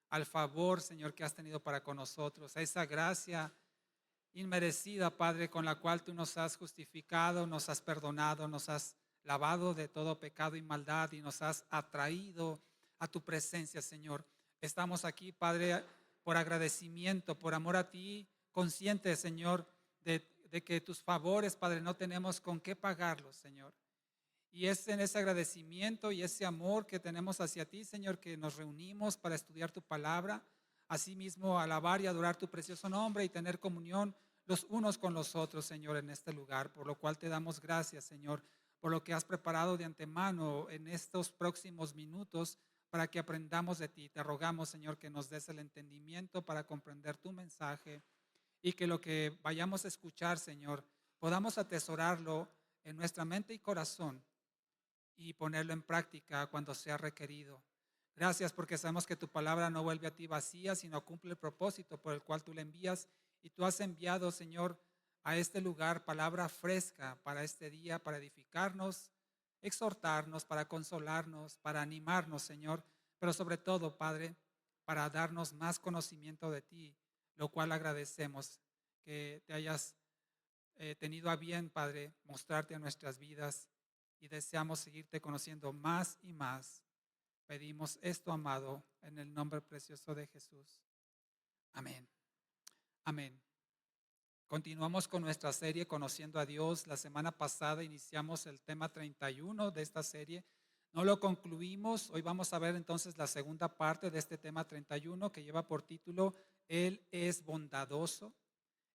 al favor, Señor, que has tenido para con nosotros, a esa gracia inmerecida, Padre, con la cual tú nos has justificado, nos has perdonado, nos has lavado de todo pecado y maldad y nos has atraído a tu presencia, Señor. Estamos aquí, Padre, por agradecimiento, por amor a ti, conscientes, Señor, de que tus favores, Padre, no tenemos con qué pagarlos, Señor. Y es en ese agradecimiento y ese amor que tenemos hacia ti, Señor, que nos reunimos para estudiar tu palabra, asimismo alabar y adorar tu precioso nombre y tener comunión los unos con los otros, Señor, en este lugar, por lo cual te damos gracias, Señor, por lo que has preparado de antemano en estos próximos minutos para que aprendamos de ti. Te rogamos, Señor, que nos des el entendimiento para comprender tu mensaje y que lo que vayamos a escuchar, Señor, podamos atesorarlo en nuestra mente y corazón y ponerlo en práctica cuando sea requerido. Gracias porque sabemos que tu palabra no vuelve a ti vacía, sino cumple el propósito por el cual tú la envías. Y tú has enviado, Señor, a este lugar palabra fresca para este día, para edificarnos, exhortarnos, para consolarnos, para animarnos, Señor, pero sobre todo, Padre, para darnos más conocimiento de ti, lo cual agradecemos que te hayas tenido a bien, Padre, mostrarte a nuestras vidas y deseamos seguirte conociendo más y más. Pedimos esto, amado, en el nombre precioso de Jesús. Amén. Amén. Continuamos con nuestra serie Conociendo a Dios. La semana pasada iniciamos el tema 31 de esta serie. No lo concluimos. Hoy vamos a ver entonces la segunda parte de este tema 31 que lleva por título Él es bondadoso.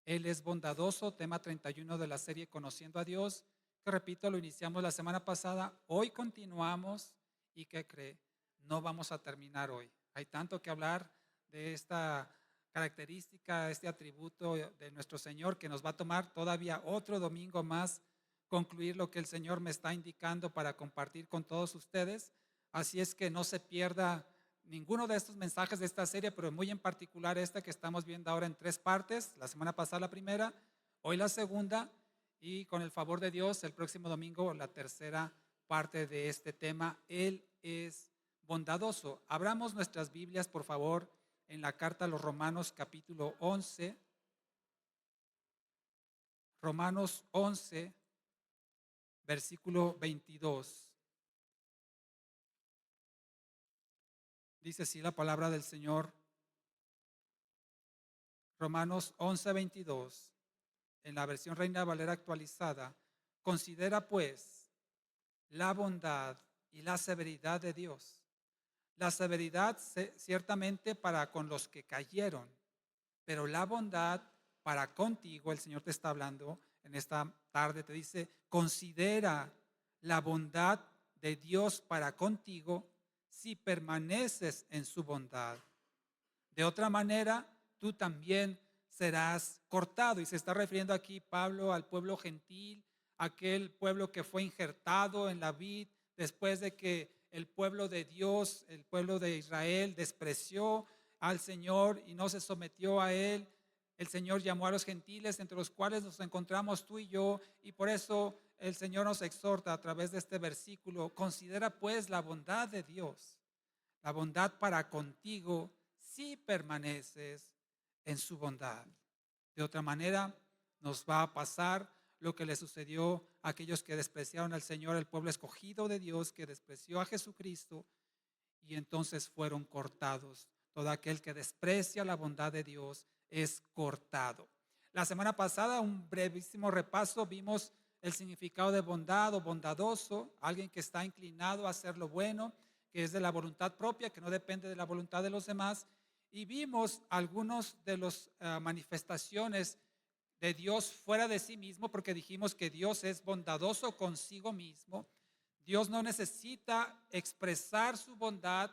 Él es bondadoso, tema 31 de la serie Conociendo a Dios, que repito, lo iniciamos la semana pasada, hoy continuamos y ¿qué cree? No vamos a terminar hoy. Hay tanto que hablar de esta característica, este atributo de nuestro Señor que nos va a tomar todavía otro domingo más concluir lo que el Señor me está indicando para compartir con todos ustedes. Así es que no se pierda ninguno de estos mensajes de esta serie, pero muy en particular esta que estamos viendo ahora en tres partes. La semana pasada la primera, hoy la segunda y con el favor de Dios el próximo domingo la tercera parte de este tema. Él es bondadoso. Abramos nuestras Biblias, por favor, en la carta a los Romanos capítulo 11. Romanos 11, versículo 22. Dice así la palabra del Señor. Romanos 11, 22. En la versión Reina Valera actualizada, considera pues la bondad y la severidad de Dios. La severidad ciertamente para con los que cayeron, pero la bondad para contigo, el Señor te está hablando en esta tarde, te dice, considera la bondad de Dios para contigo si permaneces en su bondad. De otra manera, tú también serás cortado. Y se está refiriendo aquí Pablo al pueblo gentil, aquel pueblo que fue injertado en la vid después de que el pueblo de Dios, el pueblo de Israel, despreció al Señor y no se sometió a él. El Señor llamó a los gentiles, entre los cuales nos encontramos tú y yo, y por eso el Señor nos exhorta a través de este versículo, considera pues la bondad de Dios, la bondad para contigo si permaneces en su bondad. De otra manera, nos va a pasar lo que le sucedió a aquellos que despreciaron al Señor, el pueblo escogido de Dios, que despreció a Jesucristo y entonces fueron cortados. Todo aquel que desprecia la bondad de Dios es cortado. La semana pasada, un brevísimo repaso, vimos el significado de bondad o bondadoso, alguien que está inclinado a hacer lo bueno, que es de la voluntad propia, que no depende de la voluntad de los demás. Y vimos algunos de las manifestaciones de Dios fuera de sí mismo, porque dijimos que Dios es bondadoso consigo mismo. Dios no necesita expresar su bondad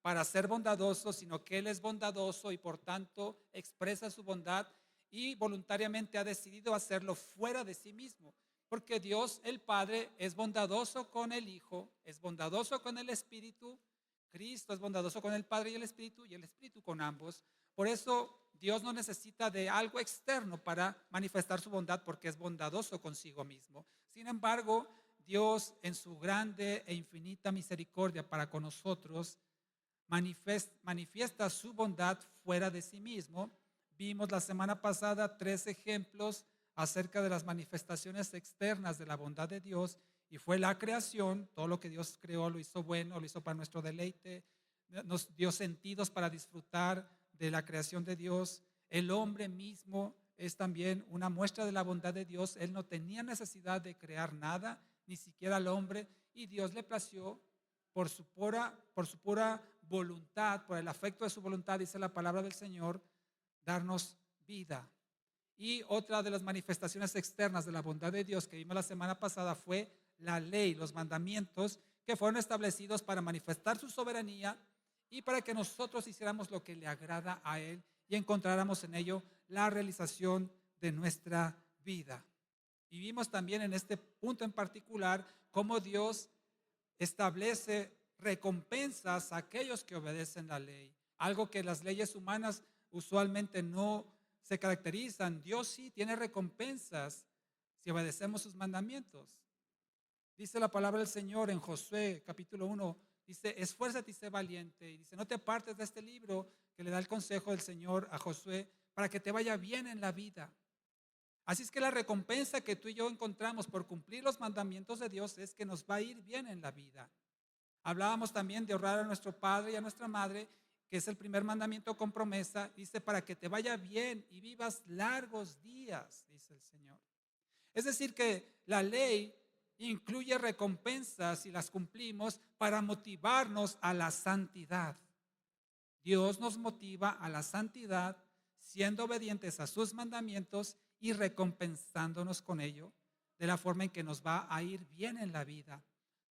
para ser bondadoso, sino que Él es bondadoso y por tanto expresa su bondad y voluntariamente ha decidido hacerlo fuera de sí mismo. Porque Dios, el Padre, es bondadoso con el Hijo, es bondadoso con el Espíritu. Cristo es bondadoso con el Padre y el Espíritu con ambos. Por eso Dios no necesita de algo externo para manifestar su bondad porque es bondadoso consigo mismo. Sin embargo, Dios en su grande e infinita misericordia para con nosotros manifiesta su bondad fuera de sí mismo. Vimos la semana pasada 3 ejemplos acerca de las manifestaciones externas de la bondad de Dios, y fue la creación. Todo lo que Dios creó lo hizo bueno, lo hizo para nuestro deleite, nos dio sentidos para disfrutar de la creación de Dios. El hombre mismo es también una muestra de la bondad de Dios. Él no tenía necesidad de crear nada, ni siquiera al hombre, y Dios le plació por su pura voluntad, por el afecto de su voluntad, dice la palabra del Señor, darnos vida. Y otra de las manifestaciones externas de la bondad de Dios que vimos la semana pasada fue la ley, los mandamientos que fueron establecidos para manifestar su soberanía y para que nosotros hiciéramos lo que le agrada a Él y encontráramos en ello la realización de nuestra vida. Y vimos también en este punto en particular cómo Dios establece recompensas a aquellos que obedecen la ley, algo que las leyes humanas usualmente no se caracterizan. Dios sí tiene recompensas si obedecemos sus mandamientos. Dice la palabra del Señor en Josué capítulo 1, dice: esfuérzate y sé valiente. Y dice: no te apartes de este libro, que le da el consejo del Señor a Josué, para que te vaya bien en la vida. Así es que la recompensa que tú y yo encontramos por cumplir los mandamientos de Dios es que nos va a ir bien en la vida. Hablábamos también de honrar a nuestro padre y a nuestra madre, que es el primer mandamiento con promesa. Dice: para que te vaya bien y vivas largos días, dice el Señor. Es decir, que la ley incluye recompensas si las cumplimos para motivarnos a la santidad. Dios nos motiva a la santidad siendo obedientes a sus mandamientos y recompensándonos con ello de la forma en que nos va a ir bien en la vida.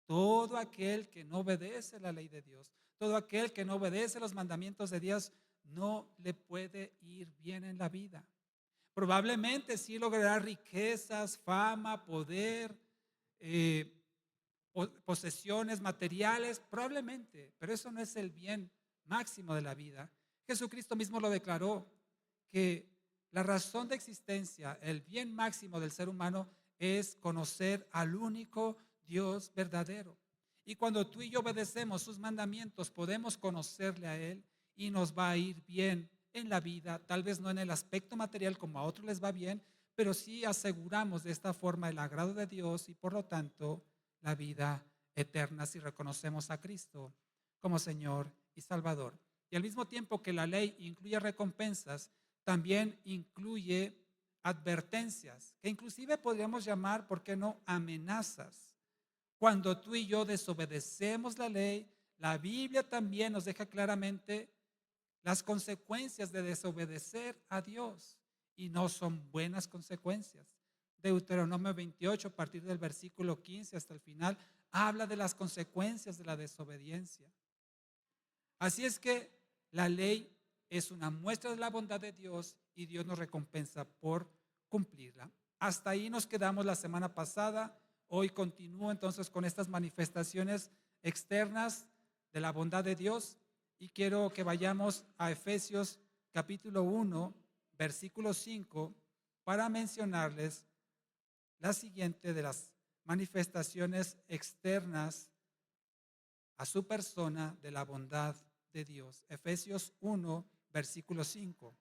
Todo aquel que no obedece la ley de Dios, todo aquel que no obedece los mandamientos de Dios, no le puede ir bien en la vida. Probablemente sí logrará riquezas, fama, poder, eh, posesiones materiales, probablemente, pero eso no es el bien máximo de la vida. Jesucristo mismo lo declaró, que la razón de existencia, el bien máximo del ser humano, es conocer al único Dios verdadero. Y cuando tú y yo obedecemos sus mandamientos, podemos conocerle a Él y nos va a ir bien en la vida. Tal vez no en el aspecto material como a otros les va bien, pero sí aseguramos de esta forma el agrado de Dios y por lo tanto la vida eterna si reconocemos a Cristo como Señor y Salvador. Y al mismo tiempo que la ley incluye recompensas, también incluye advertencias, que inclusive podríamos llamar, ¿por qué no?, amenazas. Cuando tú y yo desobedecemos la ley, la Biblia también nos deja claramente las consecuencias de desobedecer a Dios, y no son buenas consecuencias. Deuteronomio 28, a partir del versículo 15 hasta el final, habla de las consecuencias de la desobediencia. Así es que la ley es una muestra de la bondad de Dios y Dios nos recompensa por cumplirla. Hasta ahí nos quedamos la semana pasada. Hoy continúo entonces con estas manifestaciones externas de la bondad de Dios y quiero que vayamos a Efesios capítulo 1, versículo 5, para mencionarles la siguiente de las manifestaciones externas a su persona de la bondad de Dios. Efesios 1, versículo 5.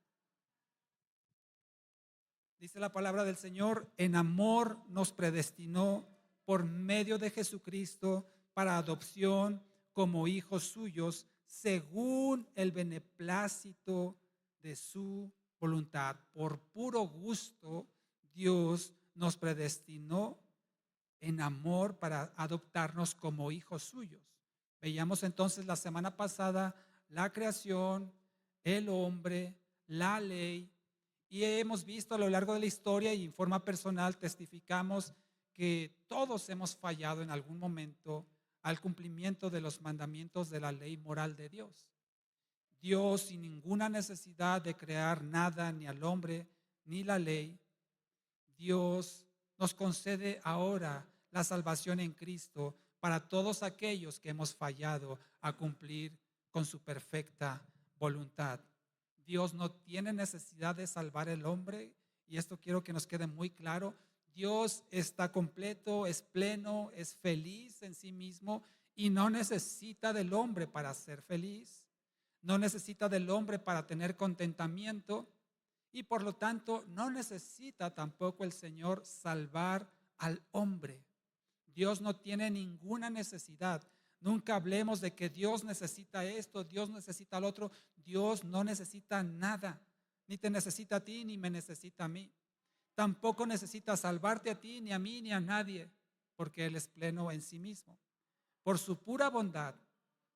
Dice la palabra del Señor: en amor nos predestinó por medio de Jesucristo para adopción como hijos suyos, según el beneplácito de su voluntad. Por puro gusto, Dios nos predestinó en amor para adoptarnos como hijos suyos. Veíamos entonces la semana pasada la creación, el hombre, la ley, y hemos visto a lo largo de la historia y en forma personal testificamos que todos hemos fallado en algún momento al cumplimiento de los mandamientos de la ley moral de Dios. Dios, sin ninguna necesidad de crear nada, ni al hombre, ni la ley, Dios nos concede ahora la salvación en Cristo para todos aquellos que hemos fallado a cumplir con su perfecta voluntad. Dios no tiene necesidad de salvar al hombre, y esto quiero que nos quede muy claro. Dios está completo, es pleno, es feliz en sí mismo y no necesita del hombre para ser feliz. no necesita del hombre para tener contentamiento y por lo tanto no necesita tampoco el Señor salvar al hombre. Dios no tiene ninguna necesidad. Nunca hablemos de que Dios necesita esto, Dios necesita lo otro. Dios no necesita nada, ni te necesita a ti, ni me necesita a mí. Tampoco necesita salvarte a ti, ni a mí, ni a nadie, porque Él es pleno en sí mismo. Por su pura bondad,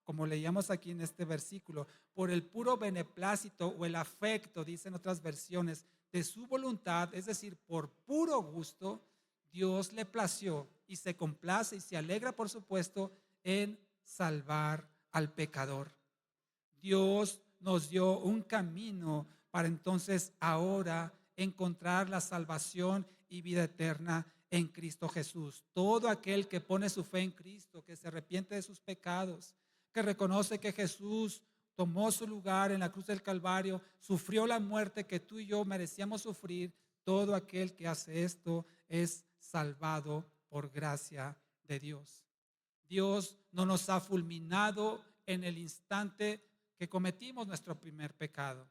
como leíamos aquí en este versículo, por el puro beneplácito o el afecto, dicen otras versiones, de su voluntad, es decir, por puro gusto, Dios le plació y se complace y se alegra, por supuesto, en salvar al pecador. Dios nos dio un camino para entonces ahora encontrar la salvación y vida eterna en Cristo Jesús. Todo aquel que pone su fe en Cristo, que se arrepiente de sus pecados, que reconoce que Jesús tomó su lugar en la cruz del Calvario, sufrió la muerte que tú y yo merecíamos sufrir, todo aquel que hace esto es salvado por gracia de Dios. Dios no nos ha fulminado en el instante que cometimos nuestro primer pecado.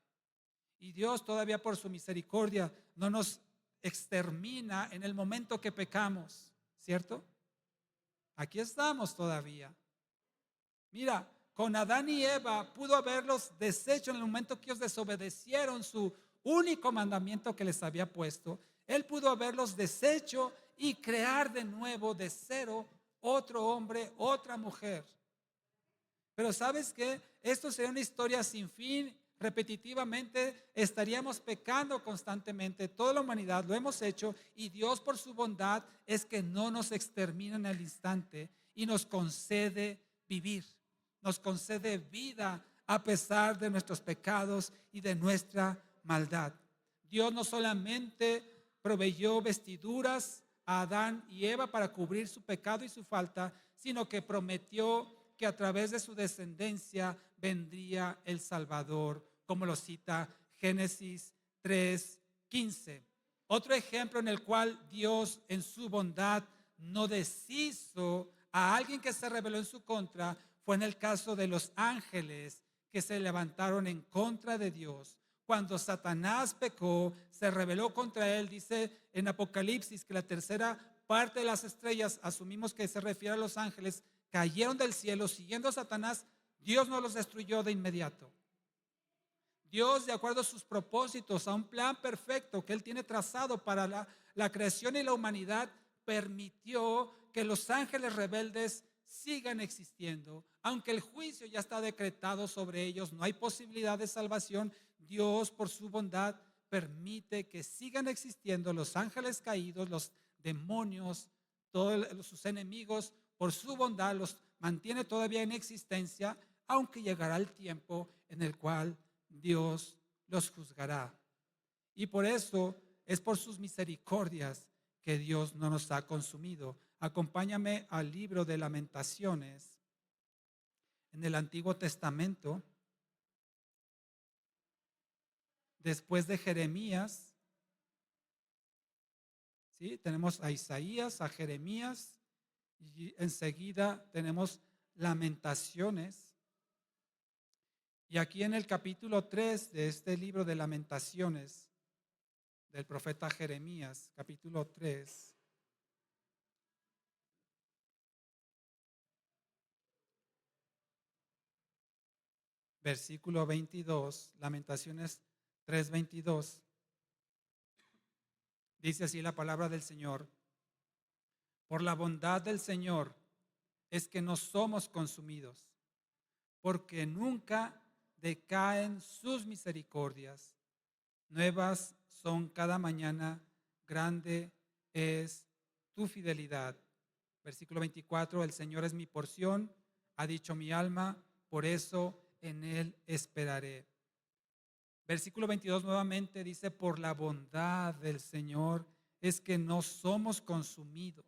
Y Dios todavía por su misericordia no nos extermina en el momento que pecamos, ¿cierto? Aquí estamos todavía. Mira, con Adán y Eva pudo haberlos deshecho en el momento que ellos desobedecieron su único mandamiento que les había puesto. Él pudo haberlos deshecho y crear de nuevo de cero otro hombre, otra mujer. Pero ¿sabes qué? Esto sería una historia sin fin. Repetitivamente estaríamos pecando constantemente. Toda la humanidad lo hemos hecho y Dios por su bondad es que no nos extermina en el instante y nos concede vivir, nos concede vida a pesar de nuestros pecados y de nuestra maldad. Dios no solamente proveyó vestiduras a Adán y Eva para cubrir su pecado y su falta, sino que prometió que a través de su descendencia vendría el Salvador, como lo cita Génesis 3:15. Otro ejemplo en el cual Dios en su bondad no deshizo a alguien que se rebeló en su contra fue en el caso de los ángeles que se levantaron en contra de Dios. Cuando Satanás pecó, se rebeló contra él, dice en Apocalipsis que la tercera parte de las estrellas, asumimos que se refiere a los ángeles, cayeron del cielo siguiendo a Satanás. Dios no los destruyó de inmediato. Dios, de acuerdo a sus propósitos, a un plan perfecto que Él tiene trazado para la creación y la humanidad, permitió que los ángeles rebeldes sigan existiendo. Aunque el juicio ya está decretado sobre ellos, no hay posibilidad de salvación. Dios, por su bondad, permite que sigan existiendo los ángeles caídos, los demonios, todos sus enemigos. Por su bondad los mantiene todavía en existencia, aunque llegará el tiempo en el cual Dios los juzgará. Y por eso es por sus misericordias que Dios no nos ha consumido. Acompáñame al libro de Lamentaciones en el Antiguo Testamento. Después de Jeremías, ¿sí? Tenemos a Isaías, a Jeremías y enseguida tenemos Lamentaciones. Y aquí en el capítulo 3 de este libro de Lamentaciones del profeta Jeremías, capítulo 3, versículo 22, Lamentaciones 3:22, dice así la palabra del Señor: por la bondad del Señor es que no somos consumidos, porque nunca decaen sus misericordias. Nuevas son cada mañana, grande es tu fidelidad. Versículo 24, el Señor es mi porción, ha dicho mi alma, por eso en Él esperaré. Versículo 22 nuevamente dice, por la bondad del Señor es que no somos consumidos.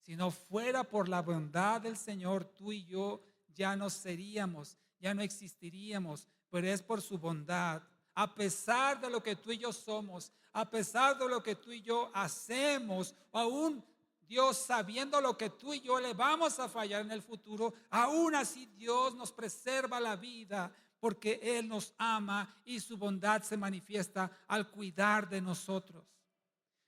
Si no fuera por la bondad del Señor, tú y yo ya no seríamos, ya no existiríamos, pero es por su bondad. A pesar de lo que tú y yo somos, a pesar de lo que tú y yo hacemos, aún Dios sabiendo lo que tú y yo le vamos a fallar en el futuro, aún así Dios nos preserva la vida, porque Él nos ama y su bondad se manifiesta al cuidar de nosotros.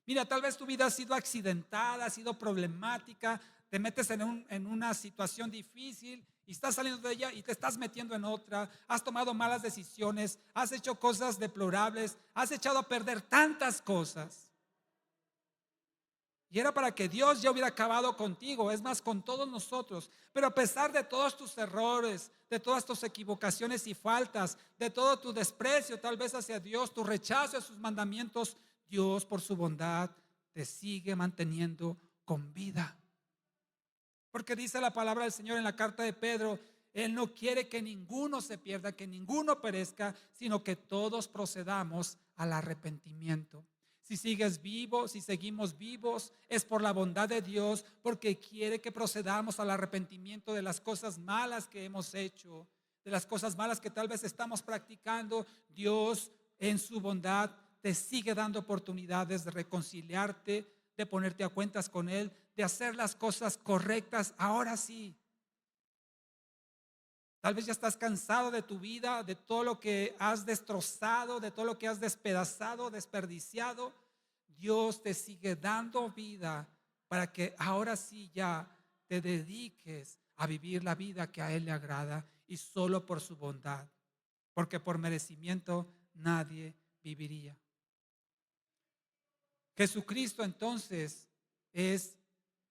Mira, tal vez tu vida ha sido accidentada, ha sido problemática, te metes en una situación difícil y estás saliendo de ella y te estás metiendo en otra, has tomado malas decisiones, has hecho cosas deplorables, has echado a perder tantas cosas. Y era para que Dios ya hubiera acabado contigo, es más, con todos nosotros. Pero a pesar de todos tus errores, de todas tus equivocaciones y faltas, de todo tu desprecio tal vez hacia Dios, tu rechazo a sus mandamientos, Dios por su bondad te sigue manteniendo con vida. Porque dice la palabra del Señor en la carta de Pedro, Él no quiere que ninguno se pierda, que ninguno perezca, sino que todos procedamos al arrepentimiento. Si sigues vivo, si seguimos vivos, es por la bondad de Dios, porque quiere que procedamos al arrepentimiento de las cosas malas que hemos hecho, de las cosas malas que tal vez estamos practicando. Dios en su bondad te sigue dando oportunidades de reconciliarte, de ponerte a cuentas con Él, de hacer las cosas correctas. Ahora sí. Tal vez ya estás cansado de tu vida, de todo lo que has destrozado, de todo lo que has despedazado, desperdiciado. Dios te sigue dando vida para que ahora sí ya te dediques a vivir la vida que a Él le agrada y solo por su bondad, porque por merecimiento nadie viviría. Jesucristo entonces es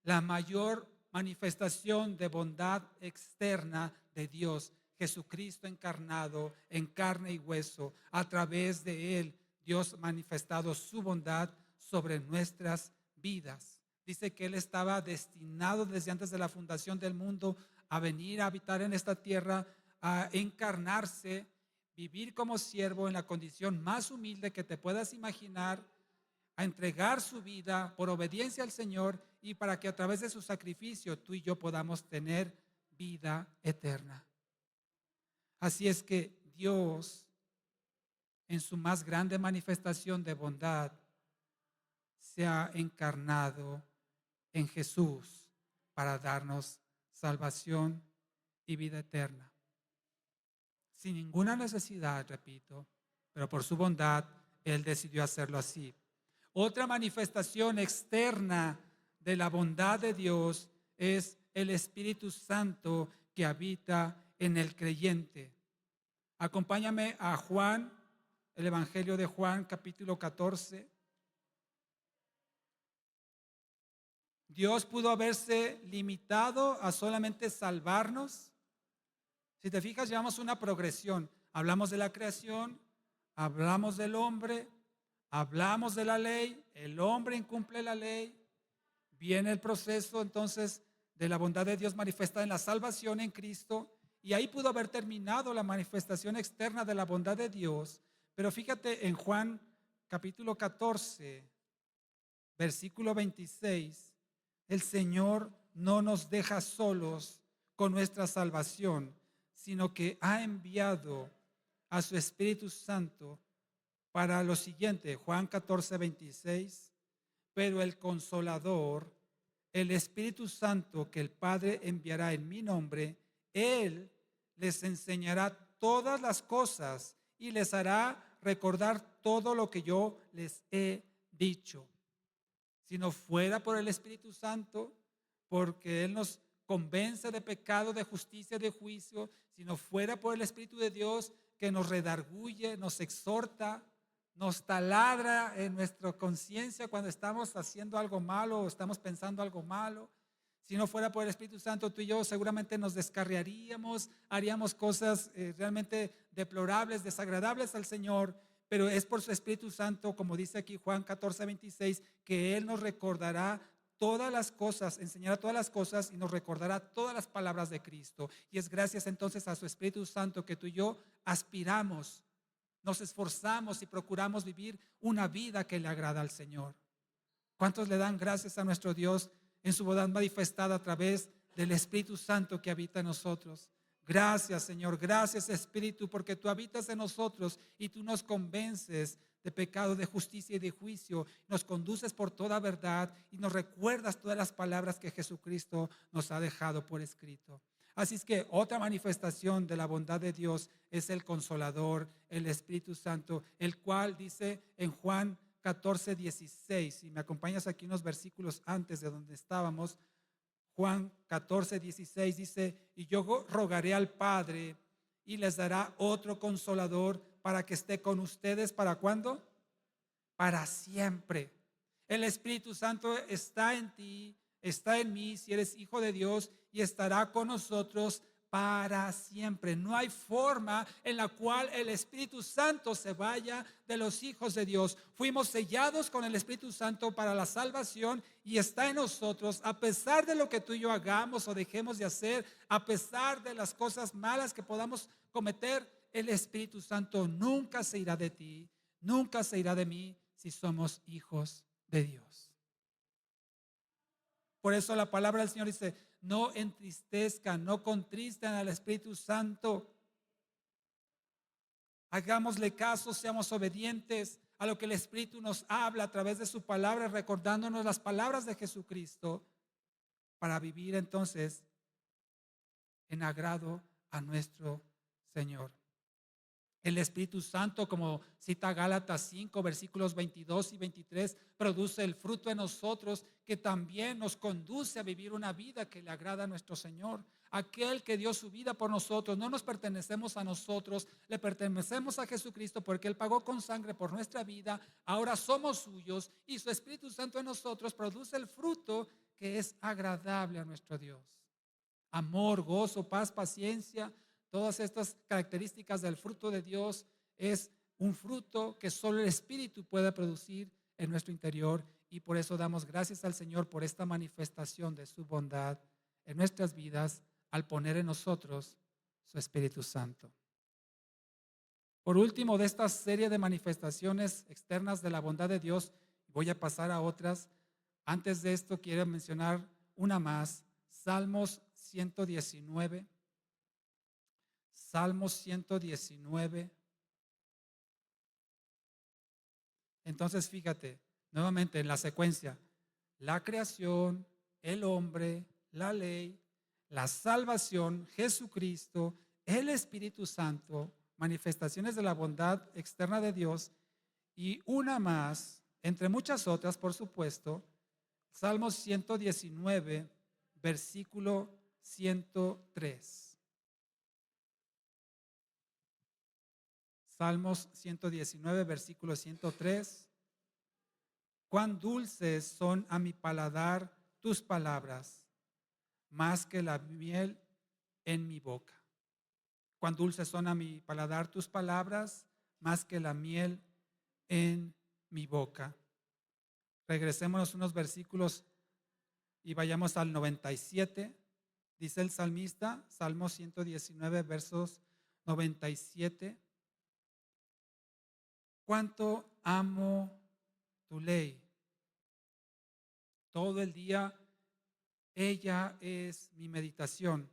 la mayor manifestación de bondad externa de Dios. Jesucristo encarnado en carne y hueso. A través de Él, Dios ha manifestado su bondad sobre nuestras vidas. Dice que Él estaba destinado desde antes de la fundación del mundo a venir a habitar en esta tierra, a encarnarse, vivir como siervo en la condición más humilde que te puedas imaginar, a entregar su vida por obediencia al Señor y para que a través de su sacrificio tú y yo podamos tener vida eterna. Así es que Dios, en su más grande manifestación de bondad, se ha encarnado en Jesús para darnos salvación y vida eterna. Sin ninguna necesidad, repito, pero por su bondad Él decidió hacerlo así. Otra manifestación externa de la bondad de Dios es el Espíritu Santo que habita en el creyente. Acompáñame a Juan, el Evangelio de Juan, capítulo 14. Dios pudo haberse limitado a solamente salvarnos. Si te fijas, llevamos una progresión. Hablamos de la creación, hablamos del hombre, hablamos de la ley, el hombre incumple la ley, viene el proceso entonces de la bondad de Dios manifestada en la salvación en Cristo, y ahí pudo haber terminado la manifestación externa de la bondad de Dios. Pero fíjate en Juan capítulo 14, versículo 26, el Señor no nos deja solos con nuestra salvación, sino que ha enviado a su Espíritu Santo para lo siguiente. Juan 14, 26, pero el Consolador, el Espíritu Santo que el Padre enviará en mi nombre, Él les enseñará todas las cosas y les hará recordar todo lo que yo les he dicho. Si no fuera por el Espíritu Santo, porque Él nos convence de pecado, de justicia, de juicio, si no fuera por el Espíritu de Dios que nos redarguye, nos exhorta, nos taladra en nuestra conciencia cuando estamos haciendo algo malo o estamos pensando algo malo. Si no fuera por el Espíritu Santo, tú y yo seguramente nos descarriaríamos, haríamos cosas realmente deplorables, desagradables al Señor. Pero es por su Espíritu Santo, como dice aquí Juan 14, 26, que Él nos recordará todas las cosas, enseñará todas las cosas y nos recordará todas las palabras de Cristo. Y es gracias entonces a su Espíritu Santo que tú y yo aspiramos, nos esforzamos y procuramos vivir una vida que le agrada al Señor. ¿Cuántos le dan gracias a nuestro Dios en su bondad manifestada a través del Espíritu Santo que habita en nosotros? Gracias, Señor, gracias, Espíritu, porque tú habitas en nosotros y tú nos convences de pecado, de justicia y de juicio. Nos conduces por toda verdad y nos recuerdas todas las palabras que Jesucristo nos ha dejado por escrito. Así es que otra manifestación de la bondad de Dios es el Consolador, el Espíritu Santo, el cual dice en Juan 14:16, si me acompañas aquí unos versículos antes de donde estábamos, Juan 14:16 dice, y yo rogaré al Padre y les dará otro Consolador para que esté con ustedes. ¿Para cuándo? Para siempre. El Espíritu Santo está en ti, está en mí, si eres hijo de Dios, y estará con nosotros para siempre. No hay forma en la cual el Espíritu Santo se vaya de los hijos de Dios. Fuimos sellados con el Espíritu Santo para la salvación y está en nosotros, a pesar de lo que tú y yo hagamos o dejemos de hacer, a pesar de las cosas malas que podamos cometer. El Espíritu Santo nunca se irá de ti, nunca se irá de mí, si somos hijos de Dios. Por eso la palabra del Señor dice, no entristezcan, no contristan al Espíritu Santo. Hagámosle caso, seamos obedientes a lo que el Espíritu nos habla a través de su palabra, recordándonos las palabras de Jesucristo, para vivir entonces en agrado a nuestro Señor. El Espíritu Santo, como cita Gálatas 5, versículos 22 y 23, produce el fruto en nosotros que también nos conduce a vivir una vida que le agrada a nuestro Señor. Aquel que dio su vida por nosotros, no nos pertenecemos a nosotros, le pertenecemos a Jesucristo porque Él pagó con sangre por nuestra vida. Ahora somos suyos y su Espíritu Santo en nosotros produce el fruto que es agradable a nuestro Dios. Amor, gozo, paz, paciencia. Todas estas características del fruto de Dios es un fruto que solo el Espíritu puede producir en nuestro interior, y por eso damos gracias al Señor por esta manifestación de su bondad en nuestras vidas al poner en nosotros su Espíritu Santo. Por último de esta serie de manifestaciones externas de la bondad de Dios, voy a pasar a otras. Antes de esto quiero mencionar una más, Salmos 119. Salmos 119. Entonces fíjate, nuevamente en la secuencia, la creación, el hombre, la ley, la salvación, Jesucristo, el Espíritu Santo, manifestaciones de la bondad externa de Dios, y una más, entre muchas otras, por supuesto, Salmos 119, versículo 103. Salmos 119, versículo 103. Cuán dulces son a mi paladar tus palabras, más que la miel en mi boca. Cuán dulces son a mi paladar tus palabras, más que la miel en mi boca. Regresémonos unos versículos y vayamos al 97. Dice el salmista, Salmo 119, versos 97. Cuánto amo tu ley. Todo el día ella es mi meditación.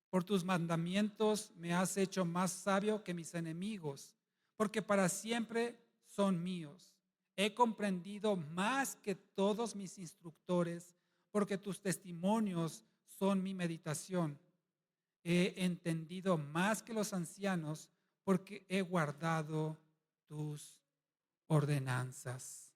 Por tus mandamientos me has hecho más sabio que mis enemigos, porque para siempre son míos. He comprendido más que todos mis instructores, porque tus testimonios son mi meditación. He entendido más que los ancianos, porque he guardado tus ordenanzas.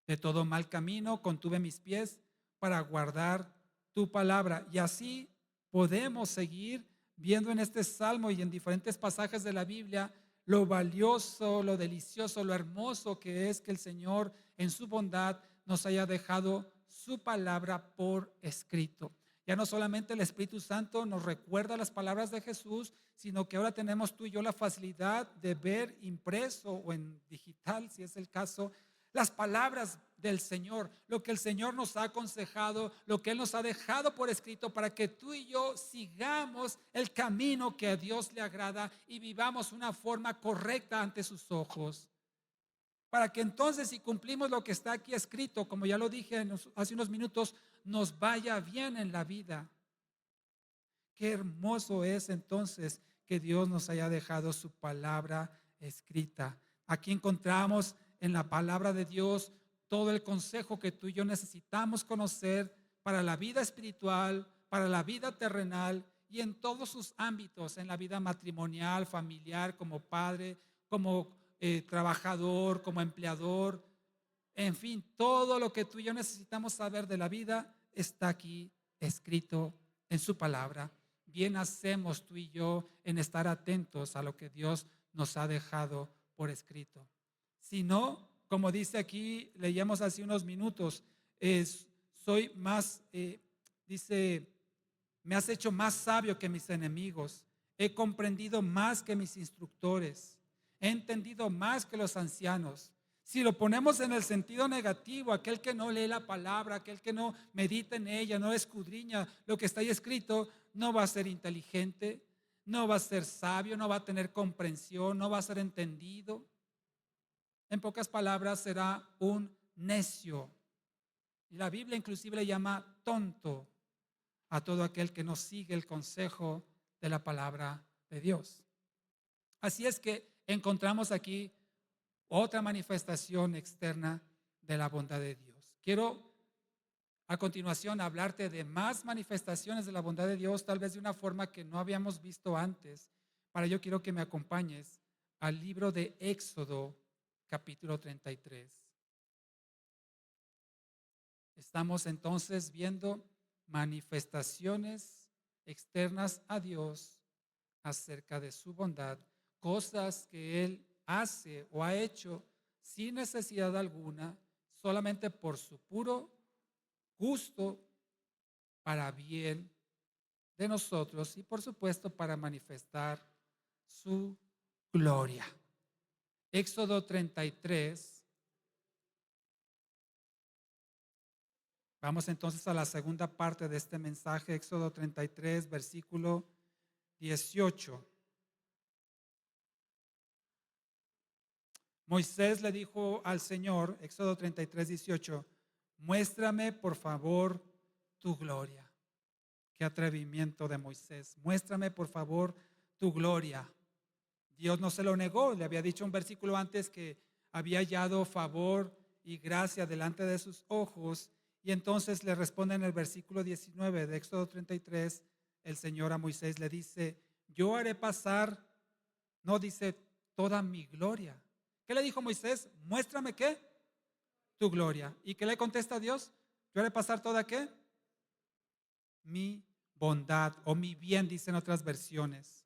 De todo mal camino contuve mis pies para guardar tu palabra. Y así podemos seguir viendo en este salmo y en diferentes pasajes de la Biblia lo valioso, lo delicioso, lo hermoso que es que el Señor en su bondad nos haya dejado su palabra por escrito. Ya no solamente el Espíritu Santo nos recuerda las palabras de Jesús, sino que ahora tenemos tú y yo la facilidad de ver impreso o en digital, si es el caso, las palabras del Señor, lo que el Señor nos ha aconsejado, lo que Él nos ha dejado por escrito para que tú y yo sigamos el camino que a Dios le agrada y vivamos una forma correcta ante sus ojos. Para que entonces, si cumplimos lo que está aquí escrito, como ya lo dije hace unos minutos, nos vaya bien en la vida. Qué hermoso es entonces que Dios nos haya dejado su palabra escrita. Aquí encontramos en la palabra de Dios todo el consejo que tú y yo necesitamos conocer para la vida espiritual, para la vida terrenal y en todos sus ámbitos, en la vida matrimonial, familiar, como padre, como trabajador, como empleador. En fin, todo lo que tú y yo necesitamos saber de la vida está aquí escrito en su palabra. Bien hacemos tú y yo en estar atentos a lo que Dios nos ha dejado por escrito. Si no, como dice aquí, leíamos hace unos minutos, soy más, dice, me has hecho más sabio que mis enemigos, he comprendido más que mis instructores, he entendido más que los ancianos. Si lo ponemos en el sentido negativo, aquel que no lee la palabra, aquel que no medita en ella, no escudriña lo que está ahí escrito, no va a ser inteligente, no va a ser sabio, no va a tener comprensión, no va a ser entendido. En pocas palabras, será un necio. Y la Biblia inclusive le llama tonto a todo aquel que no sigue el consejo de la palabra de Dios. Así es que encontramos aquí otra manifestación externa de la bondad de Dios. Quiero a continuación hablarte de más manifestaciones de la bondad de Dios, tal vez de una forma que no habíamos visto antes. Para ello quiero que me acompañes al libro de Éxodo, capítulo 33. Estamos entonces viendo manifestaciones externas a Dios acerca de su bondad, cosas que Él hace o ha hecho sin necesidad alguna, solamente por su puro gusto, para bien de nosotros y por supuesto para manifestar su gloria. Éxodo 33. Vamos entonces a la segunda parte de este mensaje, Éxodo 33, versículo 18. Moisés le dijo al Señor, Éxodo 33, 18, muéstrame por favor tu gloria. Qué atrevimiento de Moisés. Muéstrame por favor tu gloria. Dios no se lo negó, le había dicho un versículo antes que había hallado favor y gracia delante de sus ojos. Y entonces le responde en el versículo 19 de Éxodo 33, el Señor a Moisés le dice, yo haré pasar, no dice, toda mi gloria. ¿Qué le dijo Moisés? Muéstrame qué, tu gloria. ¿Y qué le contesta Dios? Yo haré pasar toda qué, mi bondad o mi bien, dicen otras versiones.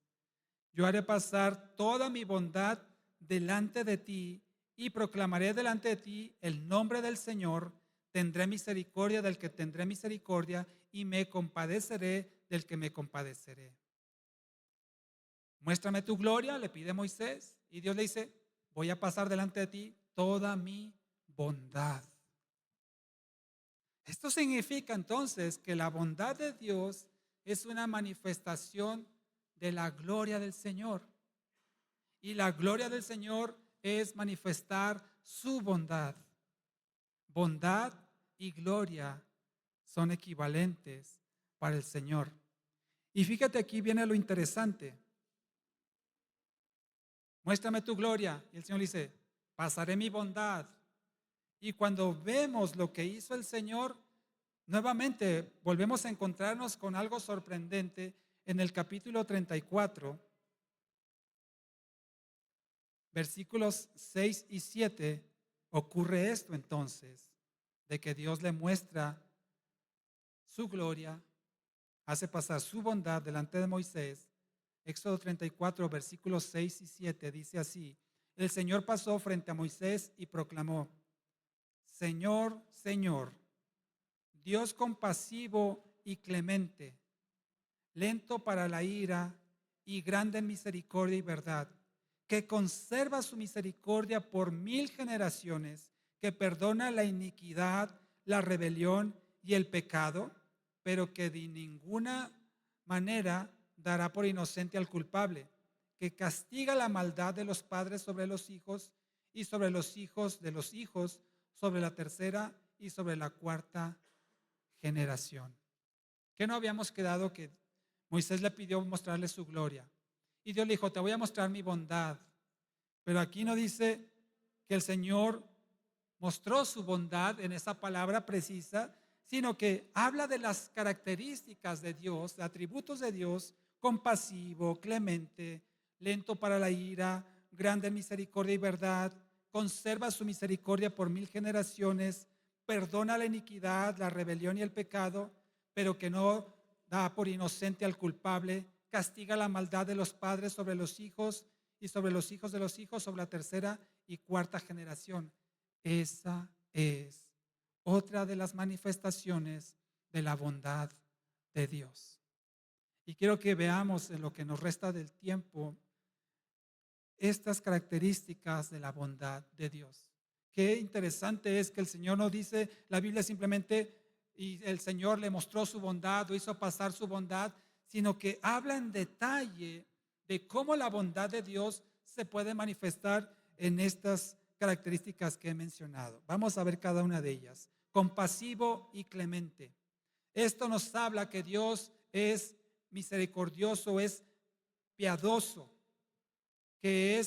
Yo haré pasar toda mi bondad delante de ti y proclamaré delante de ti el nombre del Señor. Tendré misericordia del que tendré misericordia y me compadeceré del que me compadeceré. Muéstrame tu gloria, le pide Moisés, y Dios le dice, voy a pasar delante de ti toda mi bondad. Esto significa entonces que la bondad de Dios es una manifestación de la gloria del Señor. Y la gloria del Señor es manifestar su bondad. Bondad y gloria son equivalentes para el Señor. Y fíjate, aquí viene lo interesante. Muéstrame tu gloria. Y el Señor dice, pasaré mi bondad. Y cuando vemos lo que hizo el Señor, nuevamente volvemos a encontrarnos con algo sorprendente en el capítulo 34, versículos 6 y 7, ocurre esto entonces, de que Dios le muestra su gloria, hace pasar su bondad delante de Moisés. Éxodo 34, versículos 6 y 7 dice así, el Señor pasó frente a Moisés y proclamó, Señor, Señor, Dios compasivo y clemente, lento para la ira y grande en misericordia y verdad, que conserva su misericordia por 1000 generaciones, que perdona la iniquidad, la rebelión y el pecado, pero que de ninguna manera dará por inocente al culpable, que castiga la maldad de los padres sobre los hijos y sobre los hijos de los hijos, sobre la tercera y sobre la cuarta generación. ¿Qué no habíamos quedado que Moisés le pidió mostrarle su gloria? Y Dios le dijo, te voy a mostrar mi bondad. Pero aquí no dice que el Señor mostró su bondad en esa palabra precisa, sino que habla de las características de Dios, de atributos de Dios: compasivo, clemente, lento para la ira, grande en misericordia y verdad, conserva su misericordia por 1000 generaciones, perdona la iniquidad, la rebelión y el pecado, pero que no da por inocente al culpable, castiga la maldad de los padres sobre los hijos y sobre los hijos de los hijos, sobre la tercera y cuarta generación. Esa es otra de las manifestaciones de la bondad de Dios. Y quiero que veamos en lo que nos resta del tiempo estas características de la bondad de Dios. Qué interesante es que el Señor no dice, la Biblia simplemente, y el Señor le mostró su bondad o hizo pasar su bondad, sino que habla en detalle de cómo la bondad de Dios se puede manifestar en estas características que he mencionado. Vamos a ver cada una de ellas. Compasivo y clemente. Esto nos habla que Dios es misericordioso, es piadoso, que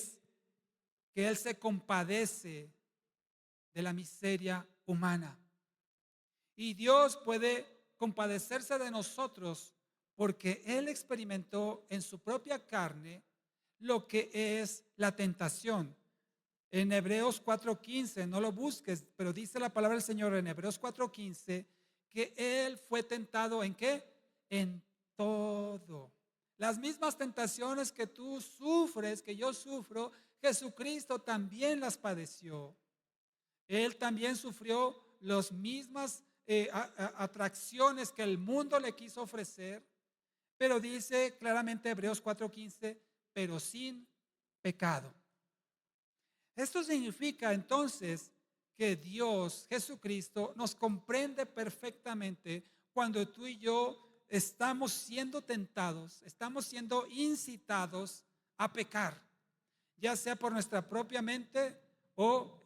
Él se compadece de la miseria humana. Y Dios puede compadecerse de nosotros porque Él experimentó en su propia carne lo que es la tentación. En Hebreos 4:15, no lo busques, pero dice la palabra del Señor en Hebreos 4:15 que Él fue tentado ¿en qué? En todo. Las mismas tentaciones que tú sufres, que yo sufro, Jesucristo también las padeció. Él también sufrió las mismas atracciones que el mundo le quiso ofrecer, pero dice claramente Hebreos 4:15, pero sin pecado. Esto significa entonces que Dios, Jesucristo, nos comprende perfectamente cuando tú y yo estamos siendo tentados, estamos siendo incitados a pecar, ya sea por nuestra propia mente o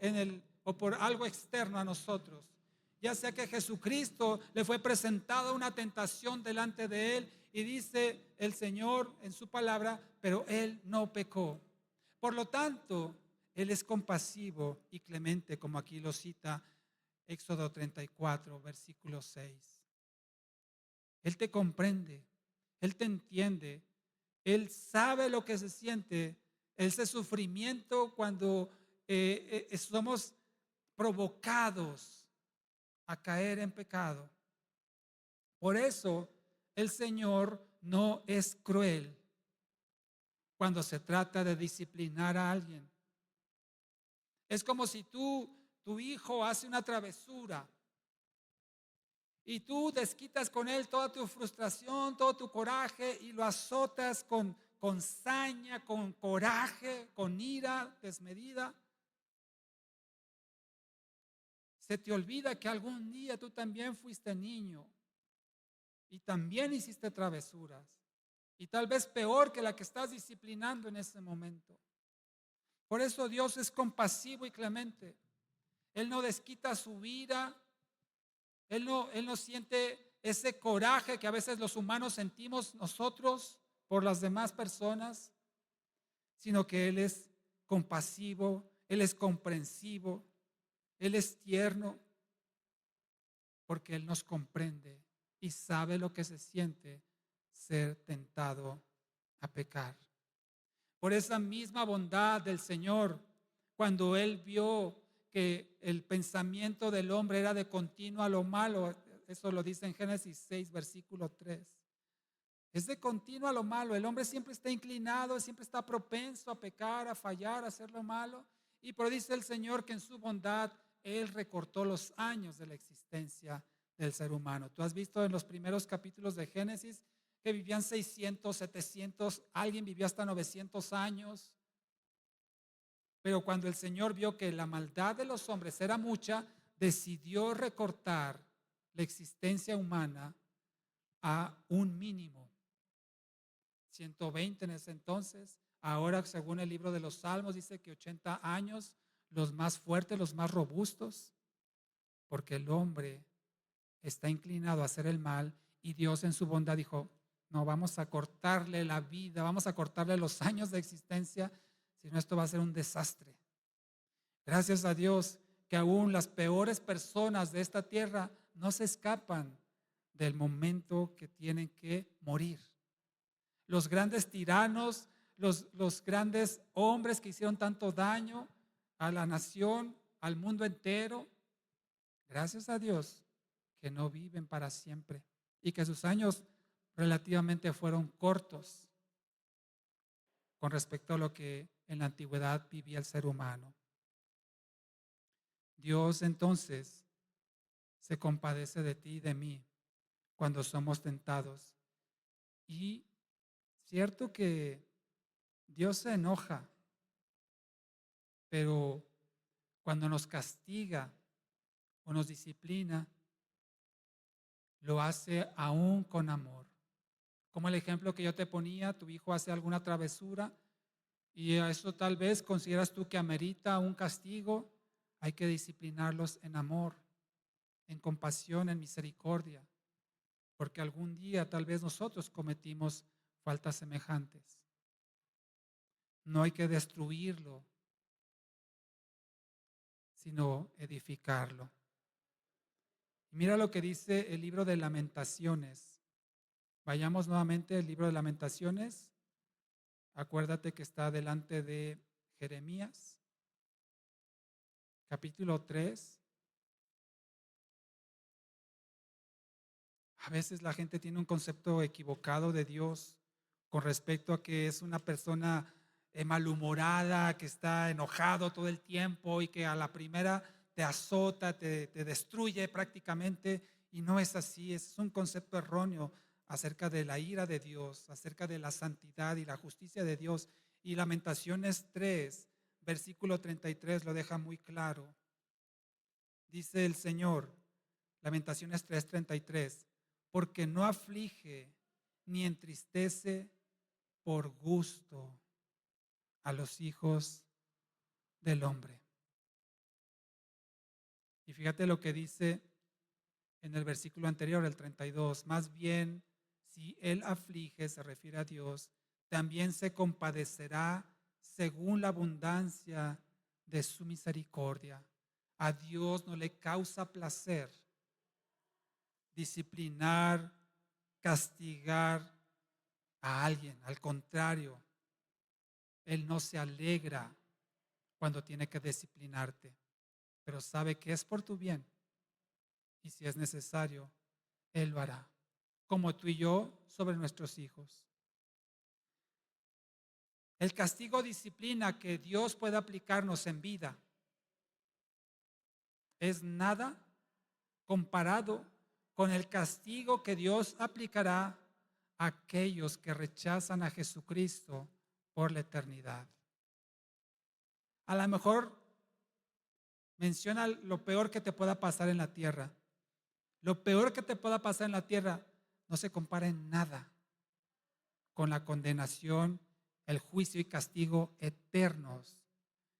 por algo externo a nosotros. Ya sea que Jesucristo le fue presentada una tentación delante de él y dice el Señor en su palabra, pero él no pecó. Por lo tanto, él es compasivo y clemente, como aquí lo cita Éxodo 34, versículo 6. Él te comprende, él te entiende, él sabe lo que se siente, ese sufrimiento cuando somos provocados a caer en pecado. Por eso el Señor no es cruel cuando se trata de disciplinar a alguien. Es como si tu hijo hace una travesura y tú desquitas con él toda tu frustración, todo tu coraje y lo azotas con saña, con coraje, con ira desmedida. Se te olvida que algún día tú también fuiste niño y también hiciste travesuras, y tal vez peor que la que estás disciplinando en ese momento. Por eso Dios es compasivo y clemente. Él no desquita su ira, Él no siente ese coraje que a veces los humanos sentimos nosotros por las demás personas, sino que Él es compasivo, Él es comprensivo, Él es tierno, porque Él nos comprende y sabe lo que se siente ser tentado a pecar. Por esa misma bondad del Señor, cuando Él vio que el pensamiento del hombre era de continuo a lo malo, eso lo dice en Génesis 6, versículo 3. Es de continuo a lo malo, el hombre siempre está inclinado, siempre está propenso a pecar, a fallar, a hacer lo malo. Y por dice el Señor que en su bondad Él recortó los años de la existencia del ser humano. Tú has visto en los primeros capítulos de Génesis que vivían 600, 700, alguien vivió hasta 900 años. Pero cuando el Señor vio que la maldad de los hombres era mucha, decidió recortar la existencia humana a un mínimo. 120 en ese entonces. Ahora, según el libro de los Salmos, dice que 80 años, los más fuertes, los más robustos, porque el hombre está inclinado a hacer el mal y Dios en su bondad dijo, no, vamos a cortarle la vida, vamos a cortarle los años de existencia, si no esto va a ser un desastre. Gracias a Dios que aún las peores personas de esta tierra no se escapan del momento que tienen que morir. Los grandes tiranos, los grandes hombres que hicieron tanto daño a la nación, al mundo entero, gracias a Dios que no viven para siempre y que sus años relativamente fueron cortos con respecto a lo que en la antigüedad vivía el ser humano. Dios entonces se compadece de ti y de mí cuando somos tentados. Y cierto que Dios se enoja, pero cuando nos castiga o nos disciplina, lo hace aún con amor. Como el ejemplo que yo te ponía, tu hijo hace alguna travesura y a eso tal vez consideras tú que amerita un castigo, hay que disciplinarlos en amor, en compasión, en misericordia, porque algún día tal vez nosotros cometimos faltas semejantes. No hay que destruirlo, sino edificarlo. Mira lo que dice el libro de Lamentaciones. Vayamos nuevamente al libro de Lamentaciones. Acuérdate que está delante de Jeremías, capítulo 3. A veces la gente tiene un concepto equivocado de Dios con respecto a que es una persona malhumorada, que está enojado todo el tiempo y que a la primera te azota, te destruye prácticamente. Y no es así, es un concepto erróneo acerca de la ira de Dios, acerca de la santidad y la justicia de Dios. Y Lamentaciones 3, versículo 33 lo deja muy claro. Dice el Señor, Lamentaciones 3:33, porque no aflige ni entristece por gusto a los hijos del hombre. Y fíjate lo que dice en el versículo anterior, el 32, más bien, si él aflige, se refiere a Dios, también se compadecerá según la abundancia de su misericordia. A Dios no le causa placer disciplinar, castigar a alguien. Al contrario, Él no se alegra cuando tiene que disciplinarte, pero sabe que es por tu bien. Y si es necesario, Él lo hará, como tú y yo sobre nuestros hijos. El castigo o disciplina que Dios puede aplicarnos en vida es nada comparado con el castigo que Dios aplicará a aquellos que rechazan a Jesucristo por la eternidad. A lo mejor menciona lo peor que te pueda pasar en la tierra. Lo peor que te pueda pasar en la tierra no se compara en nada con la condenación, el juicio y castigo eternos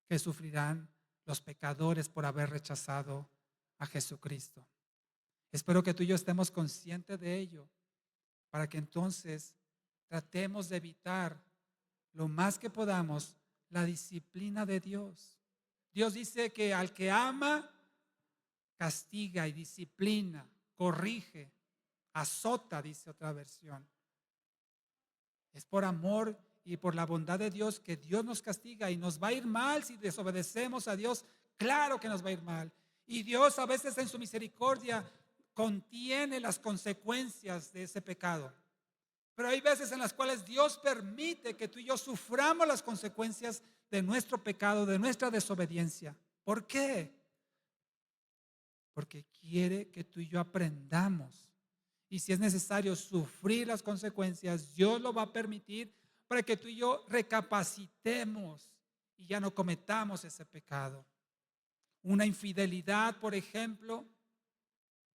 que sufrirán los pecadores por haber rechazado a Jesucristo. Espero que tú y yo estemos conscientes de ello para que entonces tratemos de evitar lo más que podamos la disciplina de Dios. Dios dice que al que ama, castiga y disciplina, corrige, azota, dice otra versión. Es por amor y por la bondad de Dios que Dios nos castiga y nos va a ir mal si desobedecemos a Dios. Claro que nos va a ir mal. Y Dios a veces en su misericordia contiene las consecuencias de ese pecado. Pero hay veces en las cuales Dios permite que tú y yo suframos las consecuencias de nuestro pecado, de nuestra desobediencia. ¿Por qué? Porque quiere que tú y yo aprendamos. Y si es necesario sufrir las consecuencias, Dios lo va a permitir para que tú y yo recapacitemos y ya no cometamos ese pecado. Una infidelidad, por ejemplo,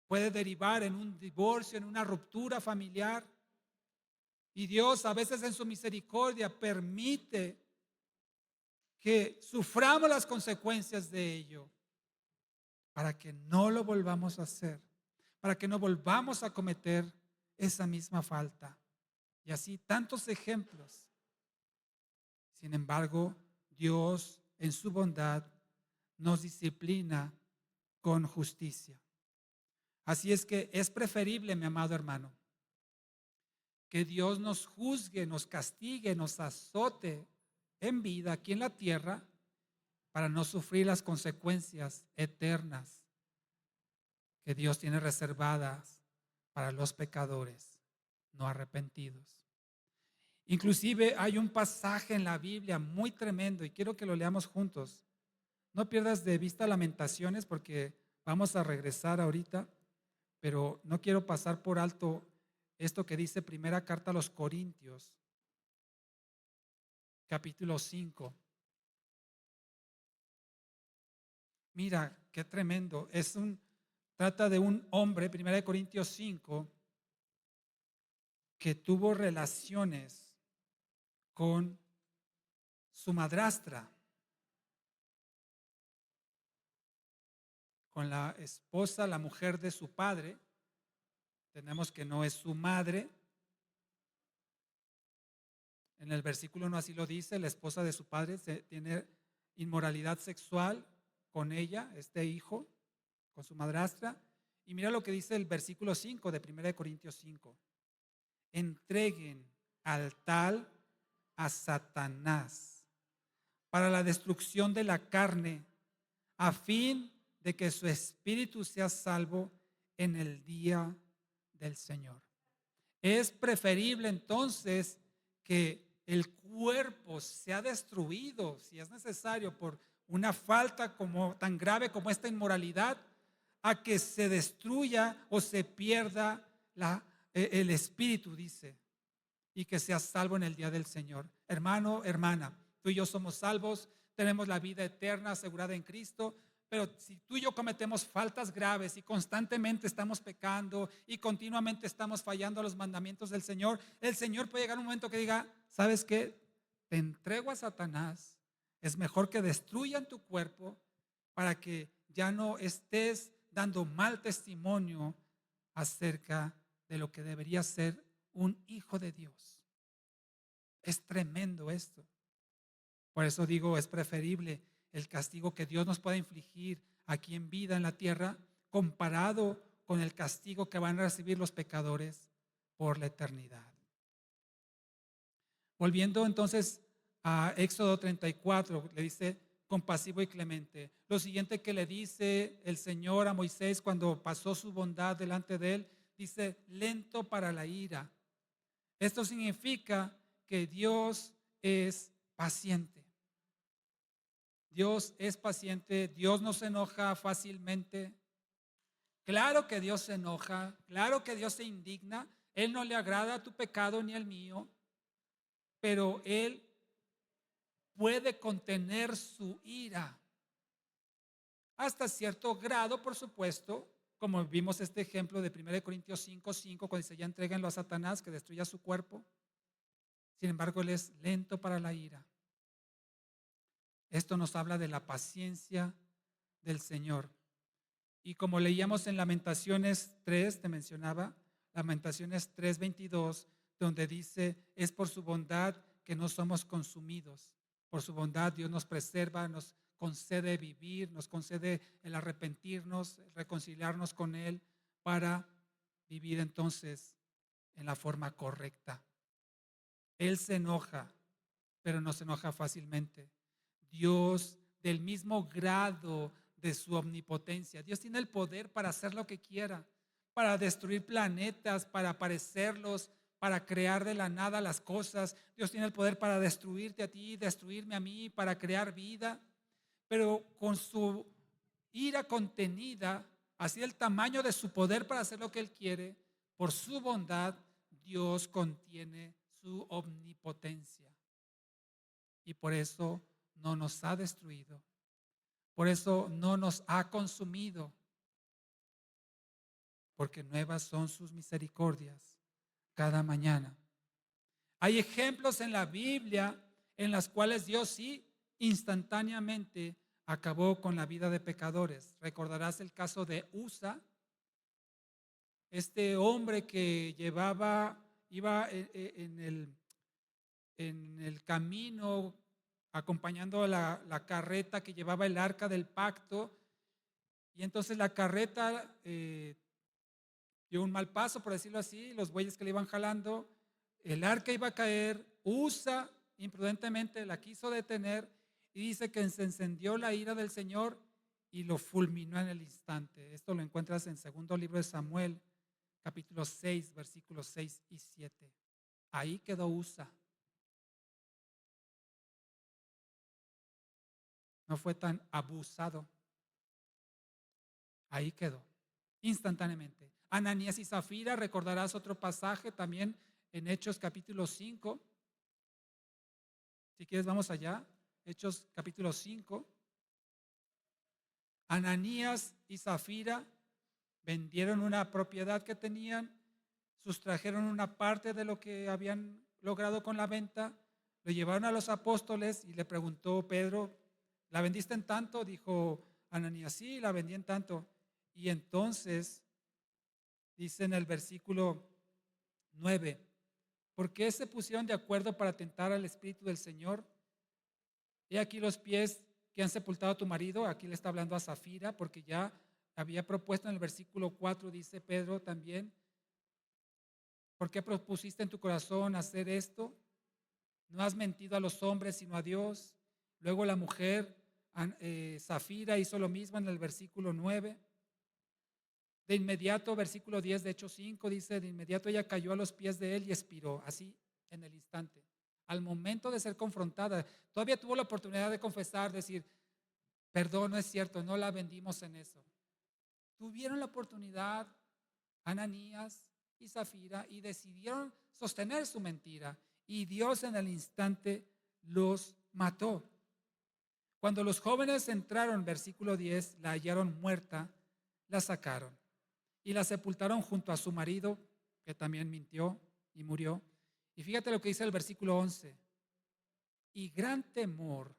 puede derivar en un divorcio, en una ruptura familiar. Y Dios a veces en su misericordia permite que suframos las consecuencias de ello para que no lo volvamos a hacer, para que no volvamos a cometer esa misma falta. Y así tantos ejemplos. Sin embargo, Dios en su bondad nos disciplina con justicia. Así es que es preferible, mi amado hermano, que Dios nos juzgue, nos castigue, nos azote en vida aquí en la tierra para no sufrir las consecuencias eternas que Dios tiene reservadas para los pecadores no arrepentidos. Inclusive hay un pasaje en la Biblia muy tremendo y quiero que lo leamos juntos. No pierdas de vista Lamentaciones porque vamos a regresar ahorita, pero no quiero pasar por alto esto que dice Primera Carta a los Corintios, capítulo 5. Mira, qué tremendo. Trata de un hombre, Primera de Corintios 5, que tuvo relaciones con su madrastra, con la esposa, la mujer de su padre. Tenemos que no es su madre. En el versículo 1 así lo dice, la esposa de su padre tiene inmoralidad sexual con ella, este hijo, con su madrastra. Y mira lo que dice el versículo 5 de 1 Corintios 5. Entreguen al tal a Satanás para la destrucción de la carne, a fin de que su espíritu sea salvo en el día del Señor. Es preferible entonces que el cuerpo sea destruido, si es necesario, por una falta como tan grave como esta inmoralidad, a que se destruya o se pierda el espíritu, dice, y que sea salvo en el día del Señor. Hermano, hermana, tú y yo somos salvos, tenemos la vida eterna asegurada en Cristo. Pero si tú y yo cometemos faltas graves y constantemente estamos pecando y continuamente estamos fallando a los mandamientos del Señor, el Señor puede llegar a un momento que diga, ¿sabes qué? Te entrego a Satanás. Es mejor que destruyan tu cuerpo para que ya no estés dando mal testimonio acerca de lo que debería ser un hijo de Dios. Es tremendo esto. Por eso digo, es preferible el castigo que Dios nos pueda infligir aquí en vida en la tierra comparado con el castigo que van a recibir los pecadores por la eternidad. Volviendo entonces a Éxodo 34, le dice compasivo y clemente. Lo siguiente que le dice el Señor a Moisés cuando pasó su bondad delante de él, dice lento para la ira. Esto significa que Dios es paciente. Dios es paciente, Dios no se enoja fácilmente. Claro que Dios se enoja, claro que Dios se indigna. Él no le agrada tu pecado ni el mío, pero Él puede contener su ira. Hasta cierto grado, por supuesto, como vimos este ejemplo de 1 Corintios 5:5, cuando dice ya entréguenlo a Satanás que destruya su cuerpo. Sin embargo, Él es lento para la ira. Esto nos habla de la paciencia del Señor. Y como leíamos en Lamentaciones 3, te mencionaba, Lamentaciones 3:22, donde dice, es por su bondad que no somos consumidos. Por su bondad Dios nos preserva, nos concede vivir, nos concede el arrepentirnos, el reconciliarnos con Él para vivir entonces en la forma correcta. Él se enoja, pero no se enoja fácilmente. Dios, del mismo grado de su omnipotencia, Dios tiene el poder para hacer lo que quiera, para destruir planetas, para aparecerlos, para crear de la nada las cosas. Dios tiene el poder para destruirte a ti, destruirme a mí, para crear vida. Pero con su ira contenida, así el tamaño de su poder para hacer lo que Él quiere, por su bondad, Dios contiene su omnipotencia. Y por eso no nos ha destruido. Por eso no nos ha consumido. Porque nuevas son sus misericordias cada mañana. Hay ejemplos en la Biblia en las cuales Dios sí instantáneamente acabó con la vida de pecadores. Recordarás el caso de Usa, este hombre que iba en el camino acompañando la carreta que llevaba el arca del pacto, y entonces la carreta dio un mal paso, por decirlo así, los bueyes que le iban jalando, el arca iba a caer, Usa imprudentemente la quiso detener y dice que se encendió la ira del Señor y lo fulminó en el instante. Esto lo encuentras en segundo libro de Samuel, capítulo 6, versículos 6 y 7. Ahí quedó Usa. No fue tan abusado. Ahí quedó, instantáneamente. Ananías y Zafira, recordarás otro pasaje también en Hechos capítulo 5. Si quieres, vamos allá. Hechos capítulo 5. Ananías y Zafira vendieron una propiedad que tenían, sustrajeron una parte de lo que habían logrado con la venta, lo llevaron a los apóstoles y le preguntó Pedro, ¿la vendiste en tanto? Dijo Ananías, sí, la vendí en tanto. Y entonces dice en el versículo 9, ¿por qué se pusieron de acuerdo para tentar al Espíritu del Señor? He aquí los pies que han sepultado a tu marido. Aquí le está hablando a Zafira, porque ya había propuesto en el versículo 4, dice Pedro también, ¿por qué propusiste en tu corazón hacer esto? No has mentido a los hombres, sino a Dios. Luego la mujer, Zafira, hizo lo mismo en el versículo 9. De inmediato, versículo 10 de Hechos 5, dice, de inmediato ella cayó a los pies de él y expiró, así en el instante. Al momento de ser confrontada, todavía tuvo la oportunidad de confesar, decir, perdón, no es cierto, no la vendimos en eso. Tuvieron la oportunidad Ananías y Zafira y decidieron sostener su mentira y Dios en el instante los mató. Cuando los jóvenes entraron, versículo 10, la hallaron muerta, la sacaron y la sepultaron junto a su marido, que también mintió y murió. Y fíjate lo que dice el versículo 11. Y gran temor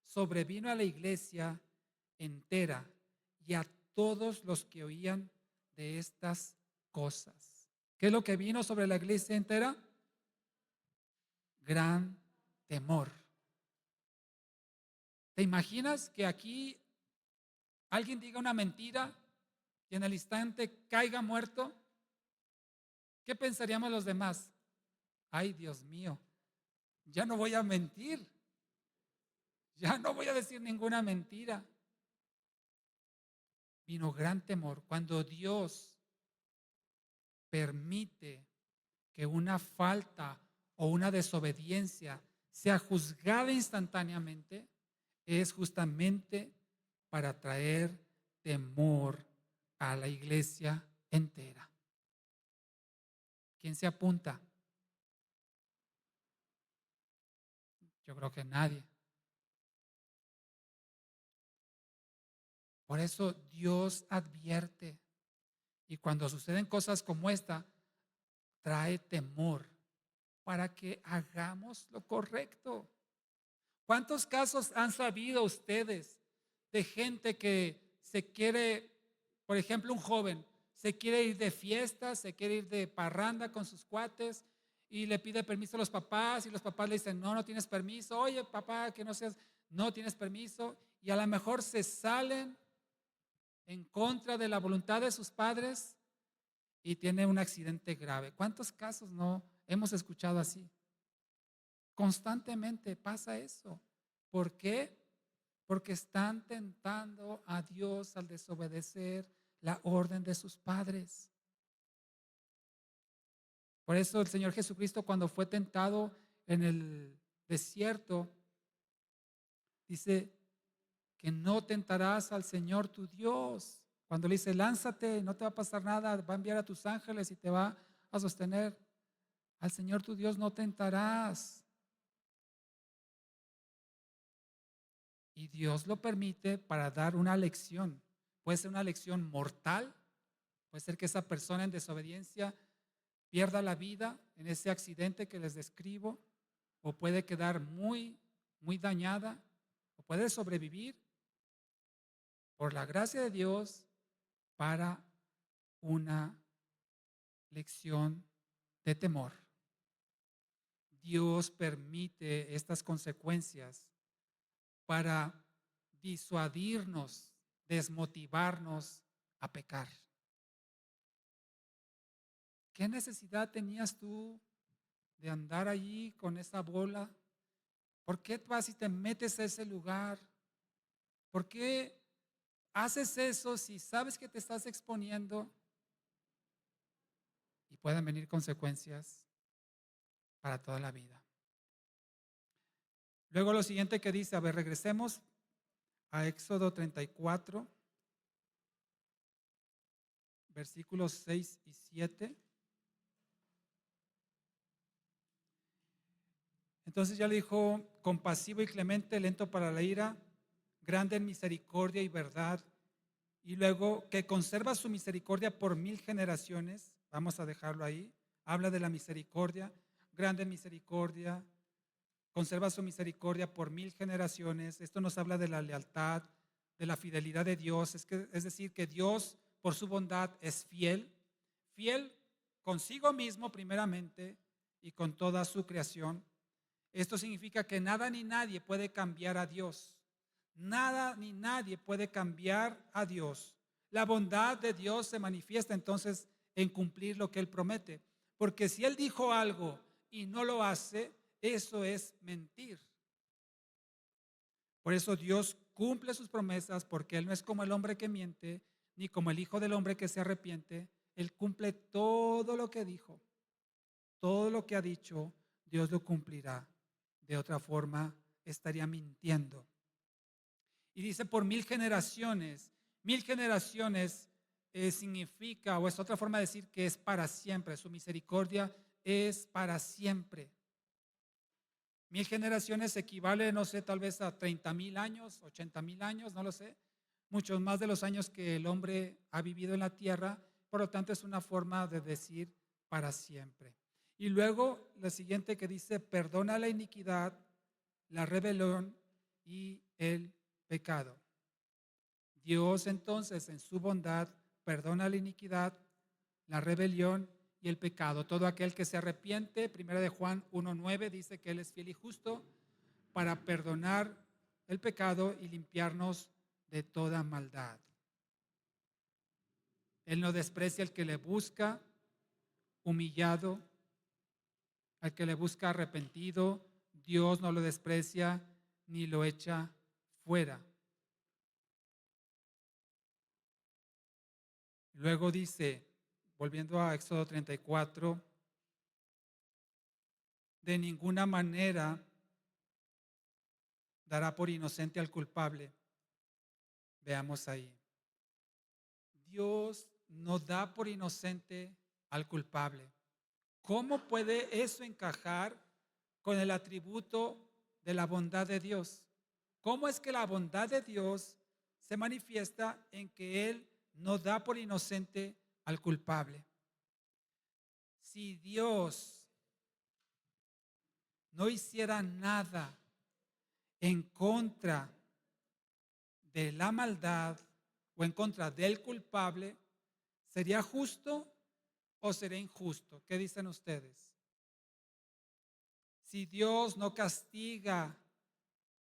sobrevino a la iglesia entera y a todos los que oían de estas cosas. ¿Qué es lo que vino sobre la iglesia entera? Gran temor. ¿Te imaginas que aquí alguien diga una mentira y en el instante caiga muerto? ¿Qué pensaríamos los demás? Ay, Dios mío, ya no voy a mentir, ya no voy a decir ninguna mentira. Vino gran temor cuando Dios permite que una falta o una desobediencia sea juzgada instantáneamente, es justamente para traer temor a la iglesia entera. ¿Quién se apunta? Yo creo que nadie. Por eso Dios advierte. Y cuando suceden cosas como esta, trae temor para que hagamos lo correcto. ¿Cuántos casos han sabido ustedes de gente que se quiere, por ejemplo, un joven, se quiere ir de fiesta, se quiere ir de parranda con sus cuates y le pide permiso a los papás y los papás le dicen, no, no tienes permiso, oye papá, que no seas, no tienes permiso y a lo mejor se salen en contra de la voluntad de sus padres y tiene un accidente grave? ¿Cuántos casos no hemos escuchado así? Constantemente pasa eso. ¿Por qué? Porque están tentando a Dios al desobedecer la orden de sus padres. Por eso el Señor Jesucristo, cuando fue tentado en el desierto, dice que no tentarás al Señor tu Dios. Cuando le dice, lánzate, no te va a pasar nada, va a enviar a tus ángeles y te va a sostener. Al Señor tu Dios no tentarás. Y Dios lo permite para dar una lección. Puede ser una lección mortal, puede ser que esa persona en desobediencia pierda la vida en ese accidente que les describo, o puede quedar muy, muy dañada, o puede sobrevivir por la gracia de Dios para una lección de temor. Dios permite estas consecuencias para disuadirnos, desmotivarnos a pecar. ¿Qué necesidad tenías tú de andar allí con esa bola? ¿Por qué vas y te metes a ese lugar? ¿Por qué haces eso si sabes que te estás exponiendo y pueden venir consecuencias para toda la vida? Luego lo siguiente que dice, a ver, regresemos a Éxodo 34, versículos 6 y 7. Entonces ya le dijo, compasivo y clemente, lento para la ira, grande en misericordia y verdad, y luego que conserva su misericordia por 1000 generaciones. Vamos a dejarlo ahí. Habla de la misericordia, grande en misericordia, conserva su misericordia por 1000 generaciones. Esto nos habla de la lealtad, de la fidelidad de Dios. Es decir, que Dios por su bondad es fiel, fiel consigo mismo primeramente y con toda su creación. Esto significa que nada ni nadie puede cambiar a Dios. Nada ni nadie puede cambiar a Dios. La bondad de Dios se manifiesta entonces en cumplir lo que Él promete. Porque si Él dijo algo y no lo hace, eso es mentir. Por eso Dios cumple sus promesas, porque Él no es como el hombre que miente, ni como el hijo del hombre que se arrepiente. Él cumple todo lo que dijo, todo lo que ha dicho, Dios lo cumplirá. De otra forma, estaría mintiendo. Y dice por 1000 generaciones. 1000 generaciones significa, o es otra forma de decir que es para siempre. Su misericordia es para siempre. 1000 generaciones equivale, no sé, tal vez a 30,000 años, 80,000 años, no lo sé. Muchos más de los años que el hombre ha vivido en la tierra. Por lo tanto, es una forma de decir para siempre. Y luego, lo siguiente que dice, perdona la iniquidad, la rebelión y el pecado. Dios entonces en su bondad perdona la iniquidad, la rebelión y el pecado. Todo aquel que se arrepiente, 1 de Juan 1:9 dice que Él es fiel y justo para perdonar el pecado y limpiarnos de toda maldad. Él no desprecia al que le busca humillado, al que le busca arrepentido. Dios no lo desprecia ni lo echa fuera. Luego dice, volviendo a Éxodo 34, de ninguna manera dará por inocente al culpable. Veamos ahí. Dios no da por inocente al culpable. ¿Cómo puede eso encajar con el atributo de la bondad de Dios? ¿Cómo es que la bondad de Dios se manifiesta en que Él no da por inocente al culpable? Si Dios no hiciera nada en contra de la maldad o en contra del culpable, ¿sería justo o sería injusto? ¿Qué dicen ustedes? Si Dios no castiga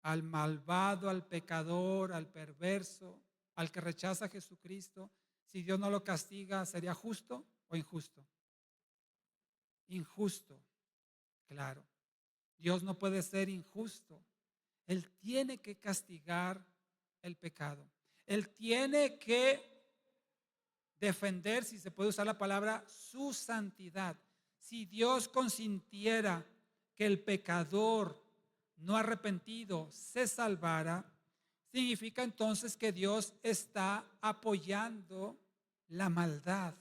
al malvado, al pecador, al perverso, al que rechaza a Jesucristo, si Dios no lo castiga, ¿sería justo o injusto? Injusto, claro. Dios no puede ser injusto. Él tiene que castigar el pecado. Él tiene que defender, si se puede usar la palabra, su santidad. Si Dios consintiera que el pecador no arrepentido se salvara, significa entonces que Dios está apoyando la maldad.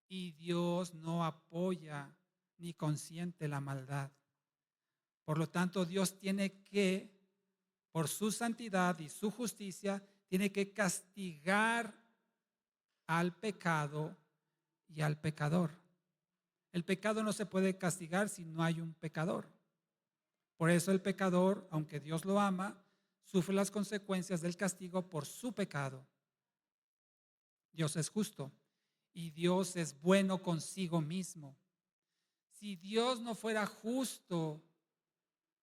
Y Dios no apoya ni consiente la maldad. Por lo tanto, Dios tiene que, por su santidad y su justicia, tiene que castigar al pecado y al pecador. El pecado no se puede castigar si no hay un pecador. Por eso el pecador, aunque Dios lo ama, sufre las consecuencias del castigo por su pecado. Dios es justo y Dios es bueno consigo mismo. Si Dios no fuera justo,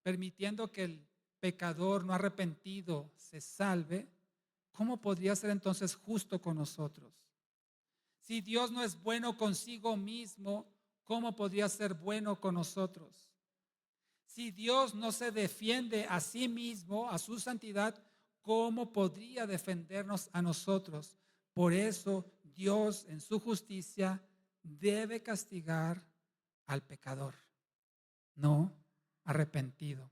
permitiendo que el pecador no arrepentido se salve, ¿cómo podría ser entonces justo con nosotros? Si Dios no es bueno consigo mismo, ¿cómo podría ser bueno con nosotros? Si Dios no se defiende a sí mismo, a su santidad, ¿cómo podría defendernos a nosotros? Por eso Dios en su justicia debe castigar al pecador, no arrepentido.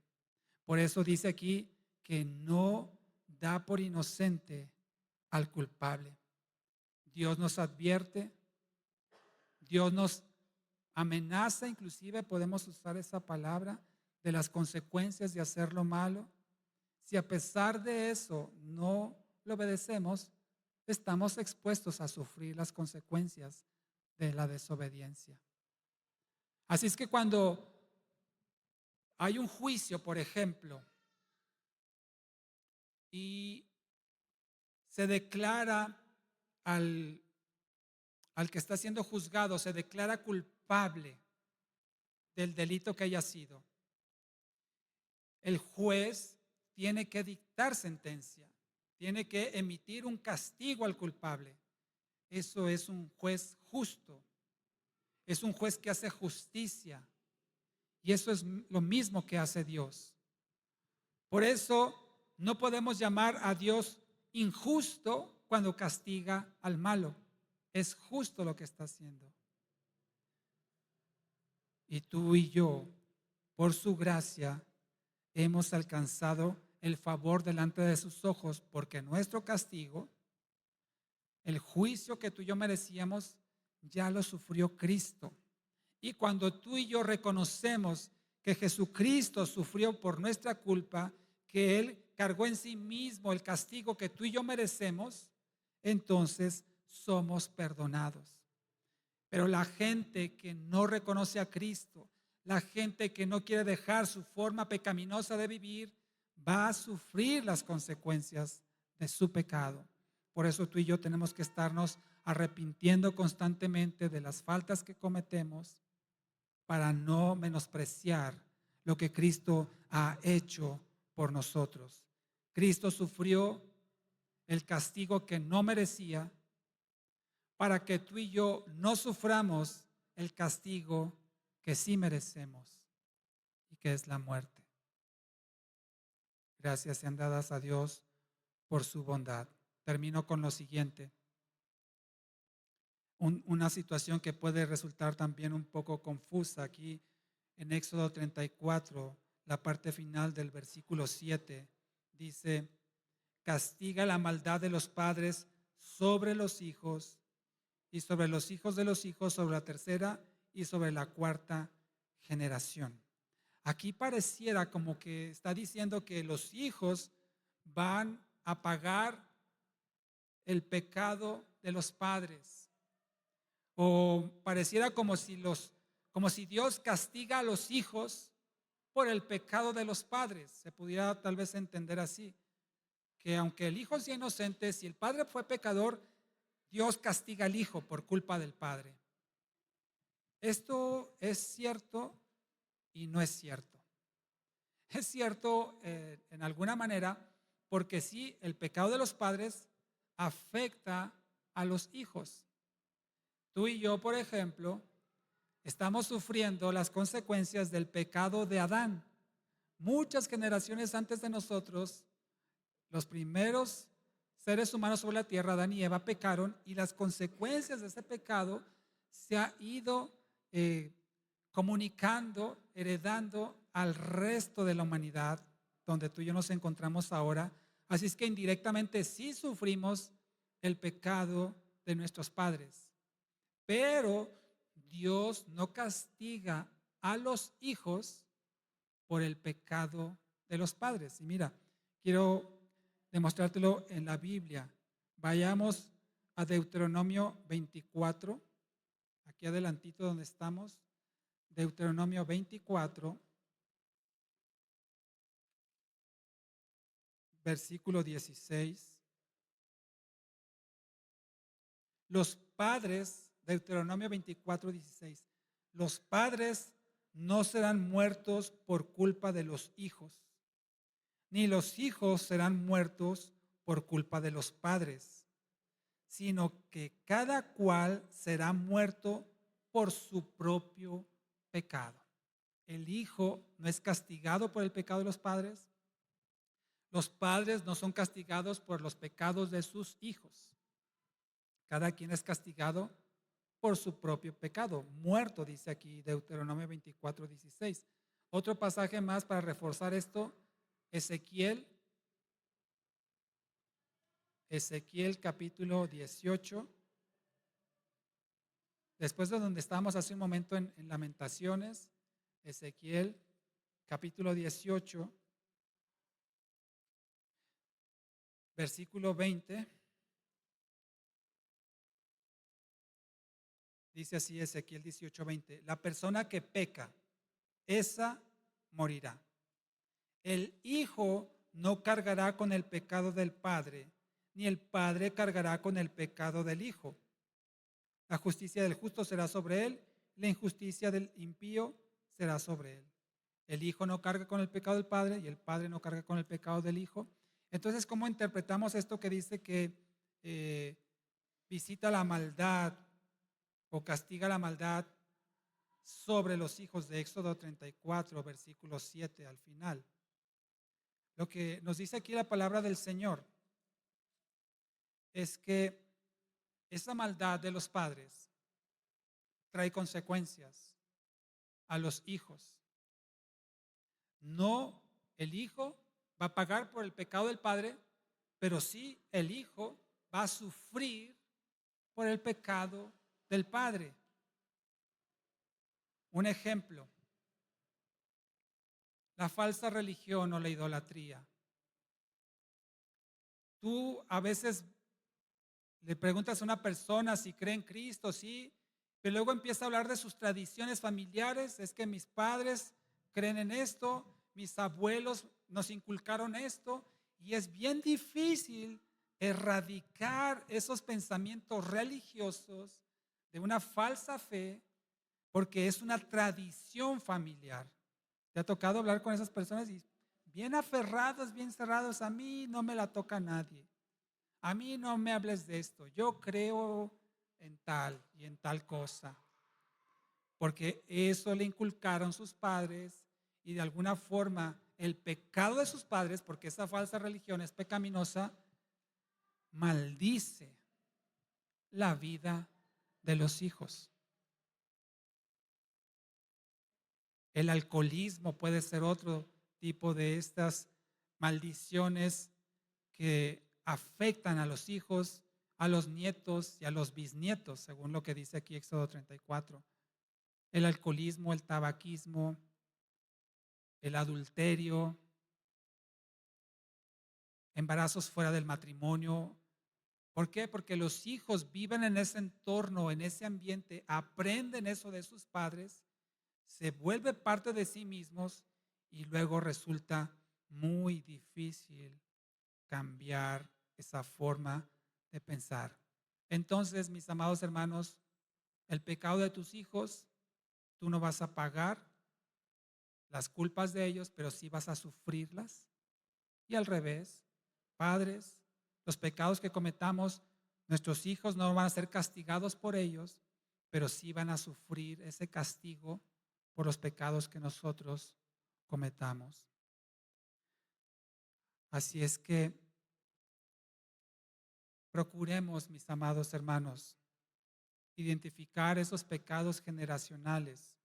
Por eso dice aquí que no da por inocente al culpable. Dios nos advierte, Dios nos amenaza, inclusive podemos usar esa palabra, de las consecuencias de hacer lo malo. Si a pesar de eso no lo obedecemos, estamos expuestos a sufrir las consecuencias de la desobediencia. Así es que cuando hay un juicio, por ejemplo, y se declara al, al que está siendo juzgado, se declara culpable del delito que haya sido, el juez tiene que dictar sentencia, tiene que emitir un castigo al culpable. Eso es un juez justo, es un juez que hace justicia, y eso es lo mismo que hace Dios. Por eso no podemos llamar a Dios injusto cuando castiga al malo. Es justo lo que está haciendo. Y tú y yo, por su gracia, hemos alcanzado el favor delante de sus ojos, porque nuestro castigo, el juicio que tú y yo merecíamos, ya lo sufrió Cristo. Y cuando tú y yo reconocemos que Jesucristo sufrió por nuestra culpa, que Él cargó en sí mismo el castigo que tú y yo merecemos, entonces somos perdonados. Pero la gente que no reconoce a Cristo, la gente que no quiere dejar su forma pecaminosa de vivir, va a sufrir las consecuencias de su pecado. Por eso tú y yo tenemos que estarnos arrepintiendo constantemente de las faltas que cometemos para no menospreciar lo que Cristo ha hecho por nosotros. Cristo sufrió el castigo que no merecía para que tú y yo no suframos el castigo que sí merecemos, y que es la muerte. Gracias sean dadas a Dios por su bondad. Termino con lo siguiente. Una situación que puede resultar también un poco confusa aquí en Éxodo 34, la parte final del versículo 7, dice: castiga la maldad de los padres sobre los hijos, y sobre los hijos de los hijos, sobre la tercera y sobre la cuarta generación. Aquí pareciera como que está diciendo que los hijos van a pagar el pecado de los padres. O pareciera como si Dios castiga a los hijos por el pecado de los padres. Se pudiera tal vez entender así, que aunque el hijo sea inocente, si el padre fue pecador, Dios castiga al hijo por culpa del padre. Esto es cierto y no es cierto. Es cierto en alguna manera, porque sí, el pecado de los padres afecta a los hijos. Tú y yo, por ejemplo, estamos sufriendo las consecuencias del pecado de Adán. Muchas generaciones antes de nosotros, los primeros seres humanos sobre la tierra, Adán y Eva, pecaron, y las consecuencias de ese pecado se ha ido comunicando, heredando al resto de la humanidad, donde tú y yo nos encontramos ahora. Así es que indirectamente sí sufrimos el pecado de nuestros padres, pero Dios no castiga a los hijos por el pecado de los padres. Y mira, quiero demostrártelo en la Biblia. Vayamos a Deuteronomio 24, aquí adelantito donde estamos. Deuteronomio 24, versículo 16. Los padres, Deuteronomio 24, 16. Los padres no serán muertos por culpa de los hijos, ni los hijos serán muertos por culpa de los padres, sino que cada cual será muerto por su propio pecado. El hijo no es castigado por el pecado de los padres. Los padres no son castigados por los pecados de sus hijos. Cada quien es castigado por su propio pecado. Muerto, dice aquí Deuteronomio 24:16. Otro pasaje más para reforzar esto, Ezequiel capítulo 18. Después de donde estábamos hace un momento en Lamentaciones, Ezequiel capítulo 18, versículo 20. Dice así Ezequiel 18:20. La persona que peca, esa morirá. El hijo no cargará con el pecado del padre, ni el padre cargará con el pecado del hijo. La justicia del justo será sobre él, la injusticia del impío será sobre él. El hijo no carga con el pecado del padre y el padre no carga con el pecado del hijo. Entonces, ¿cómo interpretamos esto que dice que visita la maldad o castiga la maldad sobre los hijos de Éxodo 34, versículo 7 al final? Lo que nos dice aquí la palabra del Señor es que esa maldad de los padres trae consecuencias a los hijos. No, el hijo va a pagar por el pecado del padre, pero sí el hijo va a sufrir por el pecado del padre. Un ejemplo, la falsa religión o la idolatría. Tú a veces le preguntas a una persona si cree en Cristo, sí, pero luego empieza a hablar de sus tradiciones familiares. Es que mis padres creen en esto, mis abuelos nos inculcaron esto, y es bien difícil erradicar esos pensamientos religiosos de una falsa fe porque es una tradición familiar. ¿Te ha tocado hablar con esas personas y bien aferrados, bien cerrados? A mí no me la toca nadie. A mí no me hables de esto. Yo creo en tal y en tal cosa. Porque eso le inculcaron sus padres y de alguna forma el pecado de sus padres, porque esa falsa religión es pecaminosa, maldice la vida de los hijos. El alcoholismo puede ser otro tipo de estas maldiciones que afectan a los hijos, a los nietos y a los bisnietos, según lo que dice aquí Éxodo 34. El alcoholismo, el tabaquismo, el adulterio, embarazos fuera del matrimonio. ¿Por qué? Porque los hijos viven en ese entorno, en ese ambiente, aprenden eso de sus padres, se vuelve parte de sí mismos y luego resulta muy difícil cambiar esa forma de pensar. Entonces, mis amados hermanos, el pecado de tus hijos, tú no vas a pagar las culpas de ellos, pero sí vas a sufrirlas. Y al revés, padres, los pecados que cometamos, nuestros hijos no van a ser castigados por ellos, pero sí van a sufrir ese castigo por los pecados que nosotros cometamos. Así es que procuremos, mis amados hermanos, identificar esos pecados generacionales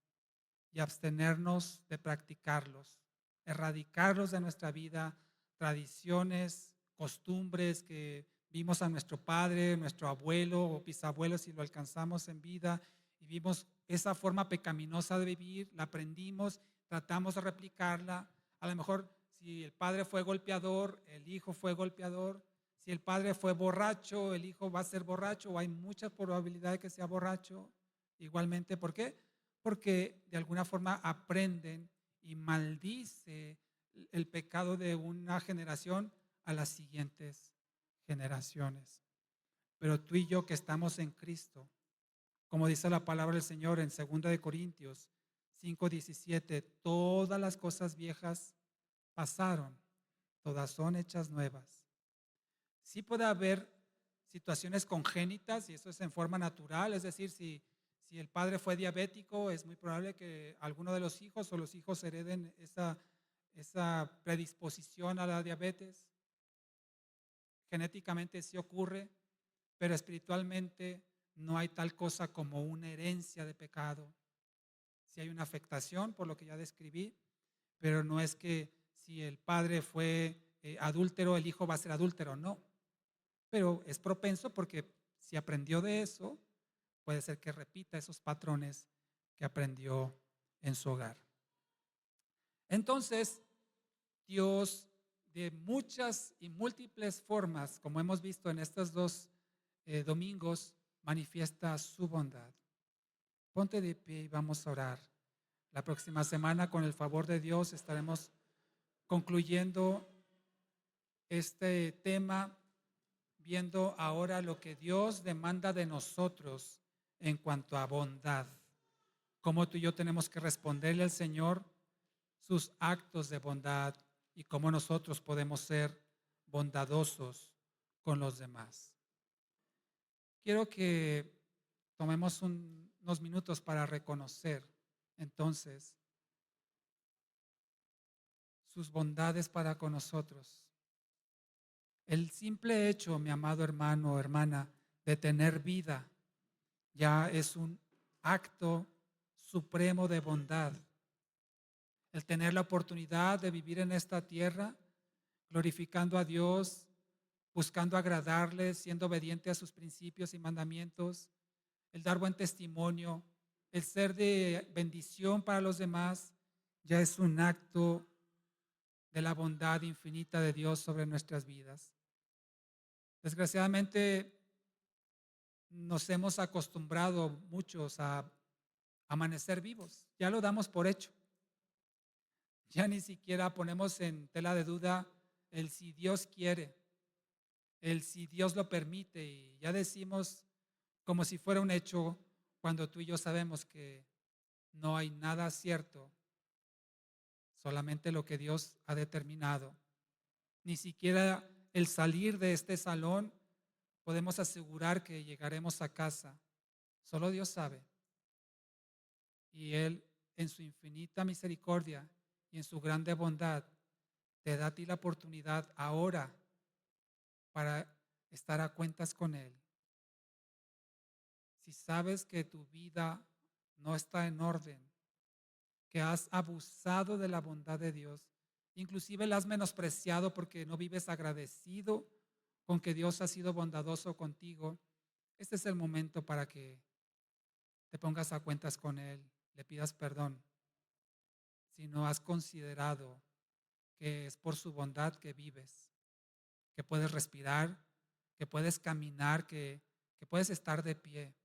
y abstenernos de practicarlos, erradicarlos de nuestra vida, tradiciones, costumbres que vimos a nuestro padre, nuestro abuelo o bisabuelo si lo alcanzamos en vida y vimos esa forma pecaminosa de vivir, la aprendimos, tratamos de replicarla. A lo mejor si el padre fue golpeador, el hijo fue golpeador. Si el padre fue borracho, el hijo va a ser borracho, o hay mucha probabilidad de que sea borracho. Igualmente, ¿por qué? Porque de alguna forma aprenden y maldice el pecado de una generación a las siguientes generaciones. Pero tú y yo que estamos en Cristo, como dice la palabra del Señor en 2 de Corintios 5:17, todas las cosas viejas pasaron, todas son hechas nuevas. Sí puede haber situaciones congénitas y eso es en forma natural, es decir, si el padre fue diabético, es muy probable que alguno de los hijos o los hijos hereden esa predisposición a la diabetes. Genéticamente sí ocurre, pero espiritualmente no hay tal cosa como una herencia de pecado. Sí hay una afectación, por lo que ya describí, pero no es que si el padre fue adúltero, el hijo va a ser adúltero, no. Pero es propenso porque si aprendió de eso, puede ser que repita esos patrones que aprendió en su hogar. Entonces, Dios de muchas y múltiples formas, como hemos visto en estos dos domingos, manifiesta su bondad. Ponte de pie y vamos a orar. La próxima semana, con el favor de Dios, estaremos concluyendo este tema, viendo ahora lo que Dios demanda de nosotros en cuanto a bondad. Cómo tú y yo tenemos que responderle al Señor sus actos de bondad y cómo nosotros podemos ser bondadosos con los demás. Quiero que tomemos unos minutos para reconocer entonces sus bondades para con nosotros. El simple hecho, mi amado hermano o hermana, de tener vida ya es un acto supremo de bondad. El tener la oportunidad de vivir en esta tierra, glorificando a Dios, buscando agradarle, siendo obediente a sus principios y mandamientos, el dar buen testimonio, el ser de bendición para los demás, ya es un acto de la bondad infinita de Dios sobre nuestras vidas. Desgraciadamente, nos hemos acostumbrado muchos a amanecer vivos, ya lo damos por hecho. Ya ni siquiera ponemos en tela de duda el si Dios quiere, el si Dios lo permite, y ya decimos como si fuera un hecho cuando tú y yo sabemos que no hay nada cierto, solamente lo que Dios ha determinado. Ni siquiera el salir de este salón podemos asegurar que llegaremos a casa. Solo Dios sabe. Y Él, en su infinita misericordia y en su grande bondad, te da a ti la oportunidad ahora para estar a cuentas con Él. Si sabes que tu vida no está en orden, que has abusado de la bondad de Dios, inclusive la has menospreciado porque no vives agradecido con que Dios ha sido bondadoso contigo, este es el momento para que te pongas a cuentas con Él, le pidas perdón. Si no has considerado que es por su bondad que vives, que puedes respirar, que puedes caminar, que puedes estar de pie.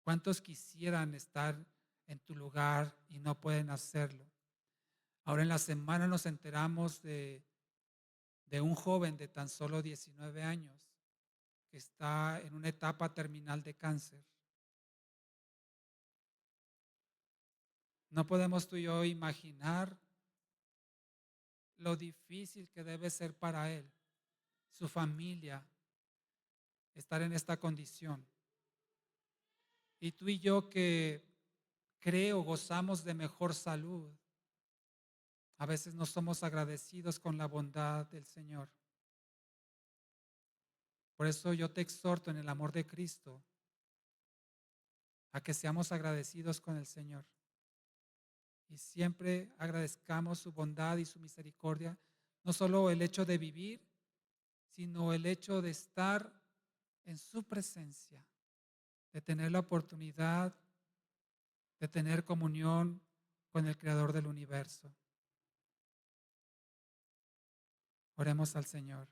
¿Cuántos quisieran estar en tu lugar y no pueden hacerlo? Ahora en la semana nos enteramos de un joven de tan solo 19 años que está en una etapa terminal de cáncer. No podemos tú y yo imaginar lo difícil que debe ser para él, su familia, estar en esta condición. Y tú y yo que creo gozamos de mejor salud, a veces no somos agradecidos con la bondad del Señor. Por eso yo te exhorto en el amor de Cristo a que seamos agradecidos con el Señor y siempre agradezcamos su bondad y su misericordia, no solo el hecho de vivir, sino el hecho de estar en su presencia, de tener la oportunidad de tener comunión con el Creador del universo. Oremos al Señor.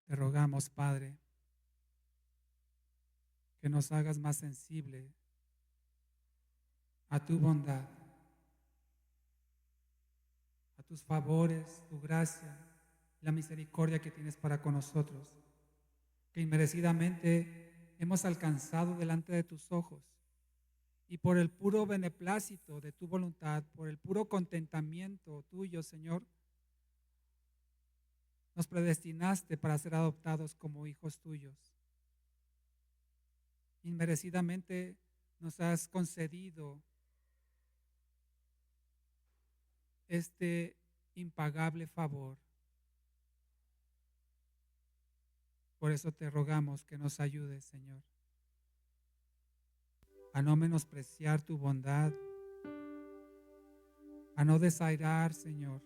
Te rogamos, Padre, que nos hagas más sensible a tu bondad, a tus favores, tu gracia, la misericordia que tienes para con nosotros. que inmerecidamente hemos alcanzado delante de tus ojos. Y por el puro beneplácito de tu voluntad, por el puro contentamiento tuyo, Señor, nos predestinaste para ser adoptados como hijos tuyos. Inmerecidamente nos has concedido este impagable favor. Por eso te rogamos que nos ayudes, Señor, a no menospreciar tu bondad, a no desairar, Señor,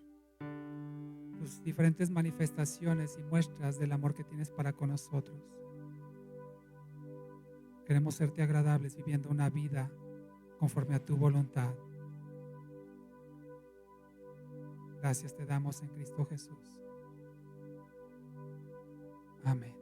tus diferentes manifestaciones y muestras del amor que tienes para con nosotros. Queremos serte agradables viviendo una vida conforme a tu voluntad. Gracias te damos en Cristo Jesús. Amén.